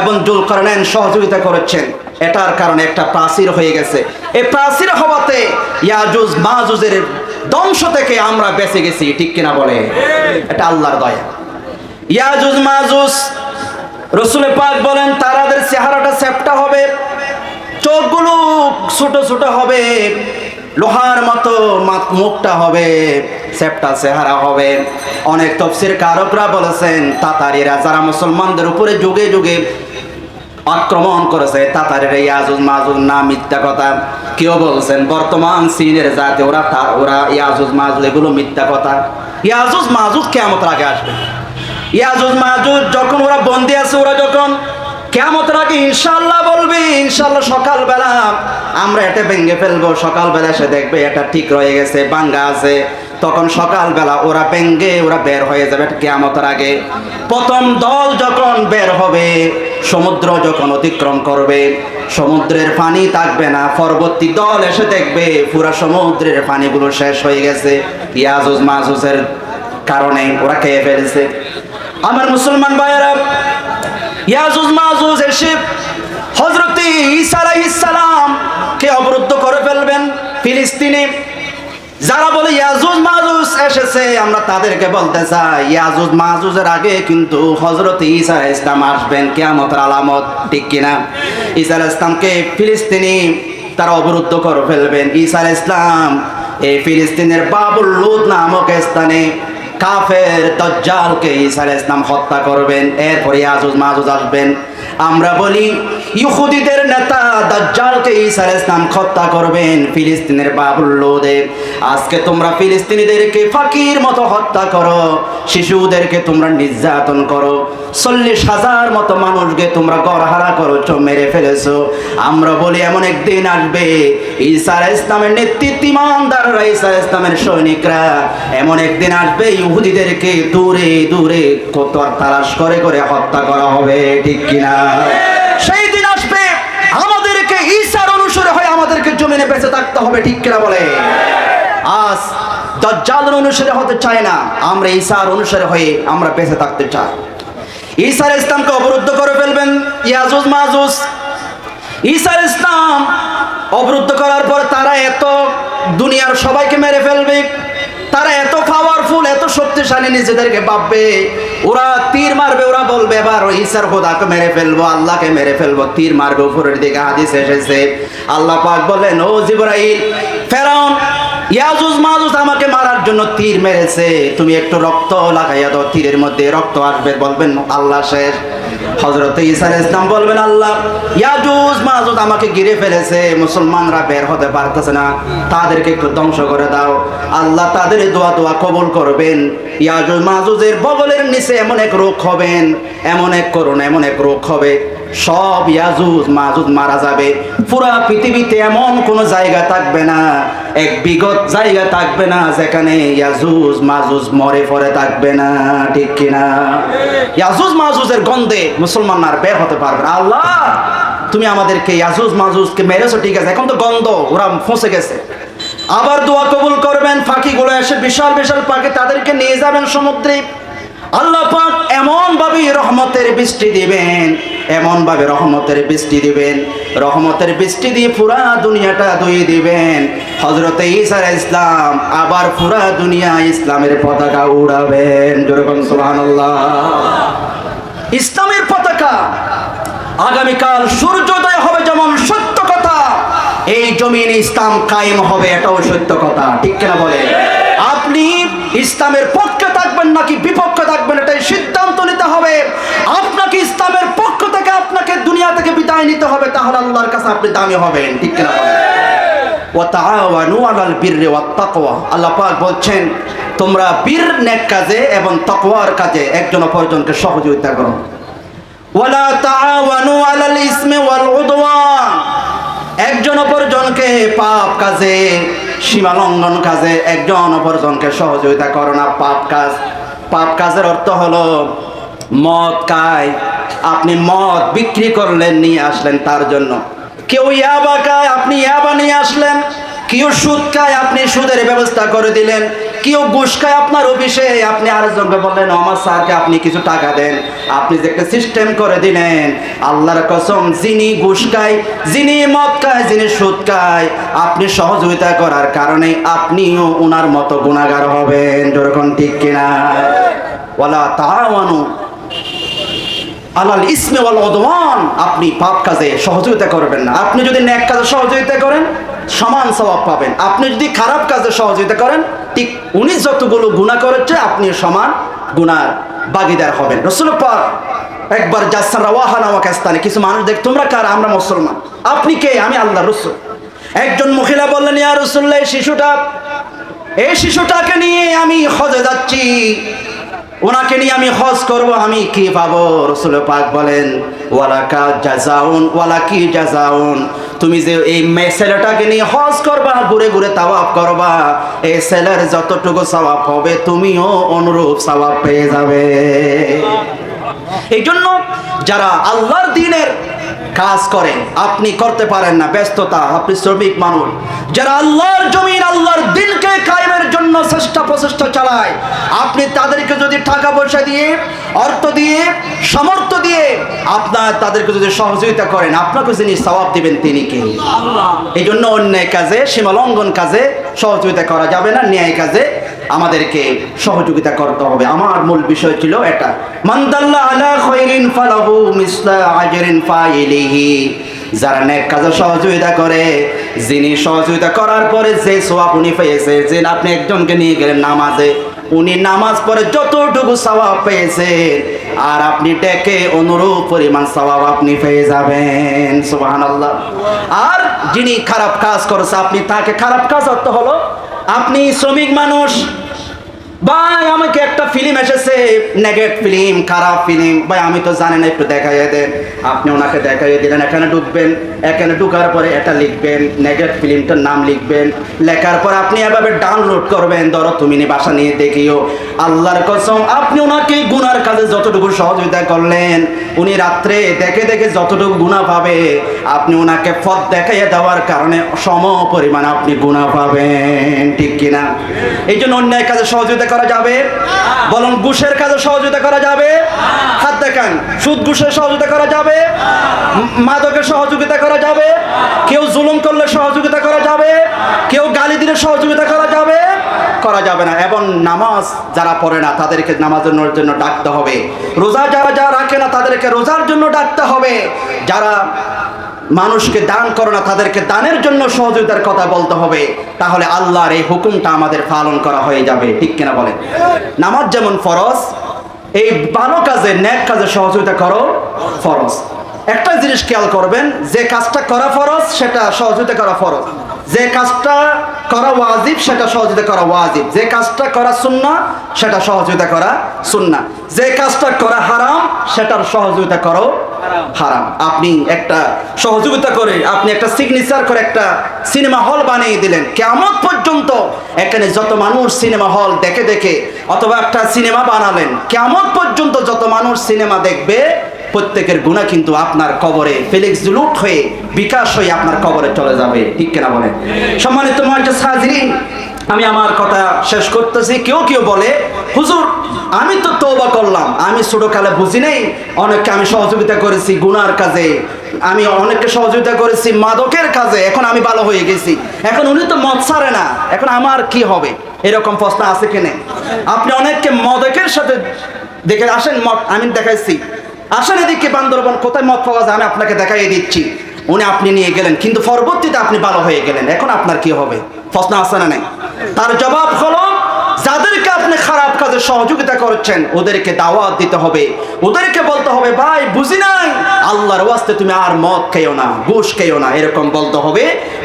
[SPEAKER 1] এবং যুলকারনাইন সহযোগিতা করেছেন। এটার কারণে একটা প্রাচীর হয়ে গেছে। এই প্রাচীর হওয়াতে ইয়াজুজ মাজুজের ধ্বংস থেকে আমরা বেঁচে গেছি, ঠিক কিনা বলে? এটা আল্লাহর দয়া। ইয়াজুজ মাজুজ, রাসূল পাক বলেন তাদের চেহারাটা চ্যাপ্টা হবে, চোখগুলো ছোট ছোট হবে, লোহার মতো মুখটা হবে, চ্যাপ্টা চেহারা হবে। অনেক তাফসীর কারকরা বলেছেন তাতারিরা যারা মুসলমানদের উপরে যুগে যুগে আক্রমণ করেছে, তাতারিরা ইয়াজুজ মাজুজ না, মিথ্যা কথা। কেউ বলছেন বর্তমান চীনের জাতি ওরা ইয়াজুজ মাজুজ, এগুলো মিথ্যা কথা। ইয়াজুজ মাজুজ কিয়ামতের আগে আসবে। ইয়াজুজ মাজুজ যখন ওরা বন্দী আছে, ওরা যখন কিয়ামতের আগে ইনশাআল্লাহ বলবে, ইনশাআল্লাহ সকালবেলা আমরা এটা ভেঙে ফেলবো, সকালবেলা এসে দেখবে এটা ঠিক রয়ে গেছে, ভাঙ্গা আছে। তখন সকালবেলা ওরা ভেঙে ওরা বের হয়ে যাবে কিয়ামতের আগে। প্রথম দল যখন বের হবে, সমুদ্র যখন অতিক্রম করবে, সমুদ্রের পানি থাকবে না। পরবর্তী দল এসে দেখবে পুরা সমুদ্রের পানিগুলো শেষ হয়ে গেছে, ইয়াজুজ মাজুজের কারণে ওরা খেয়ে ফেলেছে। আমার মুসলমান ভাইয়েরা, ইয়াজুজ মাজুজ এসে হযরত ঈসা আলাইহিস সালাম কে অবরুদ্ধ করে ফেলবেন ফিলিস্তিনে। যারা বলে ইয়াজুজ মাজুজ এসেছে, আমরা তাদেরকে বলতে চাই ইয়াজুজ মাজুজের আগে কিন্তু হযরত ঈসা আলাইহিস সালাম আসবেন, কিয়ামতের আলামত, ঠিক কিনা? ঈসা আলাইহিস সালামকে ফিলিস্তিনি তারা অবরুদ্ধ করে ফেলবেন। ঈসা আলাইহিস সালাম এই ফিলিস্তিনের বাবুল লুদ নামক স্থানে কাফের দাজ্জালকে ঈসা আলাইহিস সালাম হত্যা করবেন। এরপর ইয়াজুজ মাজুজ আসবেন। আমরা বলি ইহুদিদের নেতা দাজ্জালকে ঈসা আলাইহিস সালাম হত্যা করবেন ফিলিস্তিনের বাবুল লুদে। আজকে তোমরা ফিলিস্তিনিদেরকে ফাকির মতো হত্যা করো, শিশুদেরকে তোমরা নির্যাতন করো, 40,000 মতো মানুষকে তোমরা গড়হারা করেছো, মেরে ফেলেছো। আমরা বলি এমন একদিন আসবে ঈসা আলাইহিস সালামের নেতৃত্বে ইমানদাররা, ঈসা আলাইহিস সালামের সৈনিকরা, এমন একদিন আসবে ইহুদিদেরকে দূরে দূরে তালাশ করে করে হত্যা করা হবে, ঠিক কিনা? সেই দিন আসবে আমাদেরকে ঈসার অনুসারে হয়ে আমাদেরকে জমিনে বেঁচে থাকতে হবে, ঠিক কিনা বলে? আজ দাজ্জালের অনুসারে হতে চায় না, আমরা ঈসার অনুসারে হয়ে আমরা বেঁচে থাকতে চাই। ঈসা আলাইহিস সালামকে অবরুদ্ধ করে ফেলবেন ইয়াজুজ মাজুজ। ঈসা আলাইহিস সালাম অবরুদ্ধ করার পর তারা এত দুনিয়ার সবাইকে মেরে ফেলবে, তারা এত পাওয়ারফুল, এত শক্তিশালী নিজেদেরকে ভাববে। ওরা তীর মারবে, ওরা বলবে এবার ঈসার খোদাকে মেরে ফেলবো, আল্লাহকে মেরে ফেলবো, তীর মারবে উপরের দিকে। হাদিস এসেছে আল্লাহ পাক বলেন, ও জিবরাইল, ফেরাউন ইয়াজুজ মাজুজ আমাকে মারার জন্য তীর মেরেছে, তুমি একটু রক্ত লাগাইয়া দাও, তীরের মধ্যে রক্ত আসবে, বলবেন আল্লাহ শেষ। হযরত ঈসা আলাইহিস সালাম বলবেন আল্লাহ ইয়াজুজ মাজুজ আমাকে ঘিরে ফেলেছে, মুসলমানরা বের হতে পারতেছে না, তাদেরকে একটু ধ্বংস করে দাও। আল্লাহ তাদের দোয়া কবুল করবেন। ইয়াজুজ মাজুজের বগলের নিচে এমন এক রোগ হবেন, এমন এক করুণা, এমন এক রোগ হবে, সব ইয়াজুজ মাজুজ মারা যাবে। পুরা পৃথিবীতে এমন কোনো জায়গা থাকবে না, এক বিগত জায়গা থাকবে না যেখানে ইয়াজুজ মাজুজ মরে পড়ে থাকবে না, ঠিক কিনা? ইয়াজুজ মাজুজের গন্ধে মুসলমান আর বের হতে পারবে না। আল্লাহ তুমি আমাদেরকে ইয়াজুজ মাজুজকে মেরেছো, ঠিক আছে, এখন তো গন্ধ, ওরা ফসে গেছে। আবার দোয়া কবুল করবেন, ফাঁকিগুলো এসে বিশাল বিশাল পাখি তাদেরকে নিয়ে যাবেন সমুদ্রে। আল্লাহ পাক এমন ভাবে রহমতের বৃষ্টি দিবেন, এমন ভাবে রহমতের বৃষ্টি দিবেন, রহমতের বৃষ্টি দিয়ে পুরা দুনিয়াটা ধুয়ে দিবেন। হযরত ঈসা আলাইহিস সালাম আবার পুরা দুনিয়া ইসলামের পতাকা উড়াবেন। যেরকম সুবহানাল্লাহ, ইসলামের পতাকা আগামীকাল সূর্যোদয় হবে যেমন সত্য কথা, এই জমিনে ইসলাম কায়েম হবে, এটাও সত্য কথা, ঠিক কিনা বলে? আপনি ইসলামের পক্ষে থাকবেন নাকি বিপক্ষে থাকবেন, এটাই সিদ্ধান্ত নিতে হবে। আপনাকে ইসলামের পক্ষ থেকে আপনাকে দুনিয়া থেকে বিদায় নিতে হবে, তাহলে আল্লাহর কাছে আপনি দামি হবেন, ঠিক কিনা বলেন? ওয়া তাআওয়ানু আলাল বিররি ওয়াত তাকওয়া, আল্লাহ পাক বলছেন তোমরা বীর নেক কাজে এবং তাকওয়ার কাজে একজন অপরজনকে সহযোগিতা করো। ওয়ালা তাআওয়ানু আলাল ইসমি ওয়াল উদওয়ান, একজন অপরজনকে পাপ কাজে সীমা লঙ্ঘন কাজে একজন অপরজনকে সহযোগিতা করো না, পাপ কাজ। পাপ কাজের অর্থ হলো মদ খায়, আপনি মদ বিক্রি করলেন, নিয়ে আসলেন তার জন্য। কেউ ইয়াবা খায়, আপনি ইয়াবা নিয়ে আসলেন। কেউ সুদ খায়, আপনি সুদের ব্যবস্থা করে দিলেন। কেউ ঘুষ খায়, আপনার অফিসে আপনি আরেকজনকে বললেন আমার স্যারকে আপনি কিছু টাকা দেন, আপনি যে একটা সিস্টেম করে দিলেন। আল্লাহর কসম, যিনি ঘুষ খায়, যিনি মদ খায়, যিনি সুদ খায়, আপনি সহযোগিতা করার কারণে আপনিও ওনার মতো গুনাহগার হবেন। যেরকম ঠিক কিনা? ওয়ালা তাআওয়ানু আলাল ইসমি ওয়াল উদওয়ান, আপনি পাপ কাজে সহযোগিতা করবেন না। আপনি যদি নেক কাজে সহযোগিতা করেন সমান সওয়াব পাবেন, আপনি যদি খারাপ কাজে সহযোগিতা করেন ঠিক উনি যতগুলো গুনাহ করেছে আপনি সমান গুনার ভাগীদার হবেন। রাসূল পাক একবার যাচ্ছেন রাওয়াহা নামক স্থানে, কিছু মানুষ দেখ, তোমরা কারা? আমরা মুসলমান। আপনি কে? আমি আল্লাহর রাসূল। একজন মহিলা বললেন, ইয়া রাসূলুল্লাহ, এই শিশুটাকে নিয়ে আমি হজে যাচ্ছি, ওনাকে নিয়ে আমি হজ করব, আমি কি পাবো? রাসূল পাক বলেন, ওয়ালাকা জাযাউন, ওয়ালাকি জাযাউন, তুমি যে এই ছেলেটাকে নিয়ে হজ করবা, ঘুরে ঘুরে তাওয়াফ করবা, এই ছেলের যতটুকু সওয়াব হবে তুমিও অনুরূপ সওয়াব পেয়ে যাবে। এই জন্য যারা আল্লাহর দ্বীনের কাজ করেন, আপনি করতে পারেন না, ব্যস্ততা, আপনি শ্রমিক মানুষ, যারা আল্লাহর জমিন আল্লাহর দ্বীনকে কায়েমের জন্য চেষ্টা প্রচেষ্টা চালায়, আপনি তাদেরকে যদি টাকা পয়সা দিয়ে, অর্থ দিয়ে, সামর্থ্য দিয়ে আপনার তাদেরকে যদি সহযোগিতা করেন, আপনাকে যিনি সওয়াব দিবেন তিনি কে? আল্লাহ। এই জন্য অন্যায় কাজে, সীমালঙ্ঘন কাজে সহযোগিতা করা যাবে না, ন্যায় কাজে আমাদেরকে সহযোগিতা করতে হবে। আমার মূল বিষয় ছিল এটা, মান দাল্লা আলা খায়রিন ফালাহু মিসলা আজরিন ফাইলিহি, যারা নেক কাজে সহযোগিতা করে, যিনি সহযোগিতা করার পরে যে সওয়াব উনি পেয়েছে, যে আপনি একজনকে নিয়ে গেলেন নামাজে, উনি নামাজ পড়ে যতটুকু সওয়াব পেয়েছেন আর আপনি ডেকে অনুরূপ পরিমাণ সওয়াব আপনি পেয়ে যাবেন। সুবহানাল্লাহ। আর যিনি খারাপ কাজ করেছে, আপনি তাকে, খারাপ কাজ অর্থ হলো আপনি শ্রমিক মানুষ, ভাই আমাকে একটা ফিল্ম এসেছে, নেগেট ফিল্ম, খারাপ ফিল্ম, ভাই আমি তো জানি না, একটু দেখাইয়ে দেন। আপনি ওনাকে দেখাইয়ে দিলেন, এখানে ঢুকবেন, এখানে ঢুকার পরে এটা লিখবেন, নেগেট ফিল্মটার নাম লিখবেন, লেখার পর আপনি এভাবে ডাউনলোড করবেন, ধরো তুমি বাসা নিয়ে দেখিও। আল্লাহর কসম, আপনি ওনাকে গুনার কাজে যতটুকু সহযোগিতা করলেন, উনি রাত্রে দেখে দেখে যতটুকু গুনাহ পাবে, আপনি ওনাকে পথ দেখাইয়ে দেওয়ার কারণে সম পরিমাণ আপনি গুনাহ পাবেন। ঠিক কিনা? এই জন্য অন্যায় কাজে সহযোগিতা করা যাবে? বলুন, ঘুষের কাজে সহযোগিতা করা যাবে? হাত দেখান। সুদ ঘুষের সহযোগিতা করা যাবে? মাদকের সহযোগিতা করা যাবে? কেউ জুলুম করলে সহযোগিতা করা যাবে? কেউ গালি দিলে সহযোগিতা করা যাবে? করা যাবে না। এবং নামাজ যারা পড়ে না তাদেরকে নামাজের জন্য ডাকতে হবে। রোজা যারা রাখে না তাদেরকে রোজার জন্য ডাকতে হবে। যারা মানুষকে দান করে না তাদেরকে দানের জন্য সহযোগিতার কথা বলতে হবে। তাহলে আল্লাহর এই হুকুমটা আমাদের পালন করা হয়ে যাবে। ঠিক কিনা বলেন? নামাজ যেমন ফরজ, এই ভালো কাজে, নেক কাজে সহযোগিতা করো ফরজ। একটা জিনিস খেয়াল করবেন, যে কাজটা করা ফরজ সেটা সহযোগিতা করা ফরজ, যে কাজটা করা ওয়াজিব সেটা সহযোগিতা করা ওয়াজিব, যে কাজটা করা সুন্নাহ সেটা সহযোগিতা করা সুন্নাহ, যে কাজটা করা হারাম সেটার সহযোগিতা করো হারাম। আপনি একটা সহযোগিতা করে, আপনি একটা সিগনেচার করে একটা সিনেমা হল বানিয়ে দিলেন, কিয়ামত পর্যন্ত এখানে যত মানুষ সিনেমা হল দেখে দেখে, অথবা একটা সিনেমা বানালেন, কিয়ামত পর্যন্ত যত মানুষ সিনেমা দেখবে প্রত্যেকের গুনাহ কিন্তু আপনার কবরে ফ্লেক্স লুট হয়ে, বিকাশ হয়ে আপনার কবরে চলে যাবে। ঠিক কিনা বলেন? সম্মানিত মুআজ্জাজ হাজিরিন, আমি আমার কথা শেষ করতেছি। কেউ বলে, হুজুর আমি তো তওবা করলাম, আমি ছোটকালে বুঝি নেই, অনেককে আমি সহযোগিতা করেছি গুনার কাজে, আমি অনেককে সহযোগিতা করেছি মাদকের কাজে, এখন আমি ভালো হয়ে গেছি, এখন উনি তো মদ ছাড়ে না, এখন আমার কি হবে? এরকম প্রশ্ন আছে কিনা? আপনি অনেককে মদকের সাথে দেখে আসেন, মদ আমি দেখাইছি, আসেন এদিকে বান্দরবান, কোথায় মদ পাওয়া যায় আমি আপনাকে দেখাইয়ে দিচ্ছি। উনি আপনি নিয়ে গেলেন, কিন্তু পরবর্তীতে আপনি ভালো হয়ে গেলেন, এখন আপনার কি হবে? প্রশ্ন আসে না নাই? তার জবাব হলো, যাদেরকে আপনি খারাপ কাজে সহযোগিতা করছেন ওদেরকে দাওয়াত দিতে হবে, ওদেরকে বলতে হবে, ভাই বুঝি নাই, আল্লাহর ওয়াস্তে তুমি আর মদ খেও না, ঘুষ খেও না, এরকম বলতে হবে।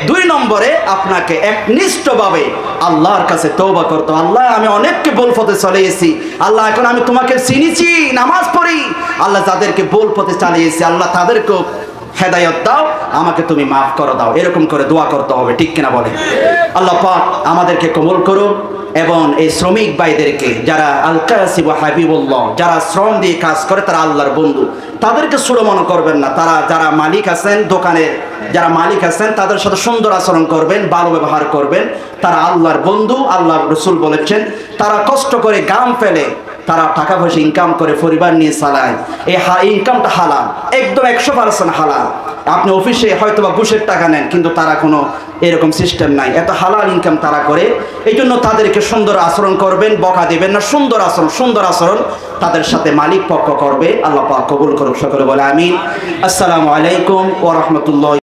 [SPEAKER 1] 2 নম্বরে আপনাকে একনিষ্ঠভাবে আল্লাহর কাছে তওবা করতে, আল্লাহ আমি অনেককে ভুল পথে চলে এসেছি, আল্লাহ এখন আমি তোমাকে চিনিছি, নামাজ পড়ি, আল্লাহ যাদেরকে ভুল পথে চালিয়েছি আল্লাহ তাদেরকেও হেদায়েত দাও, আমাকে তুমি মাফ করে দাও, এরকম করে দোয়া করতে হবে। ঠিক কিনা বলে? আল্লাহ পাক আমাদেরকে কবুল করুন এবং এই শ্রমিক ভাইদেরকে যারা আল কাসিব হাবিবুল্লাহ, যারা শ্রম দিয়ে কাজ করে তারা আল্লাহর বন্ধু, তাদেরকে ছোট মনে করবেন না। তারা যারা মালিক আছেন, দোকানের যারা মালিক আছেন, তাদের সাথে সুন্দর আচরণ করবেন, ভালো ব্যবহার করবেন। তারা আল্লাহর বন্ধু। আল্লাহ রসুল বলেছেন তারা কষ্ট করে গাম ফেলে, তারা টাকা পয়সা ইনকাম করে পরিবার নিয়ে চালায়। এই ইনকামটা হালাল, একদম 100% হালাল। আপনি অফিসে হয়তো বা ঘুষের টাকা নেন, কিন্তু তারা কোনো এরকম সিস্টেম নাই, এত হালাল ইনকাম তারা করে। এই জন্য তাদেরকে সুন্দর আচরণ করবেন, বকা দিবেন না। সুন্দর আচরণ তাদের সাথে মালিক পক্ষ করবে। আল্লাহ পাক কবুল করুক। সকলে বলে আমিন। আসসালামু আলাইকুম ওয়া রাহমাতুল্লাহ।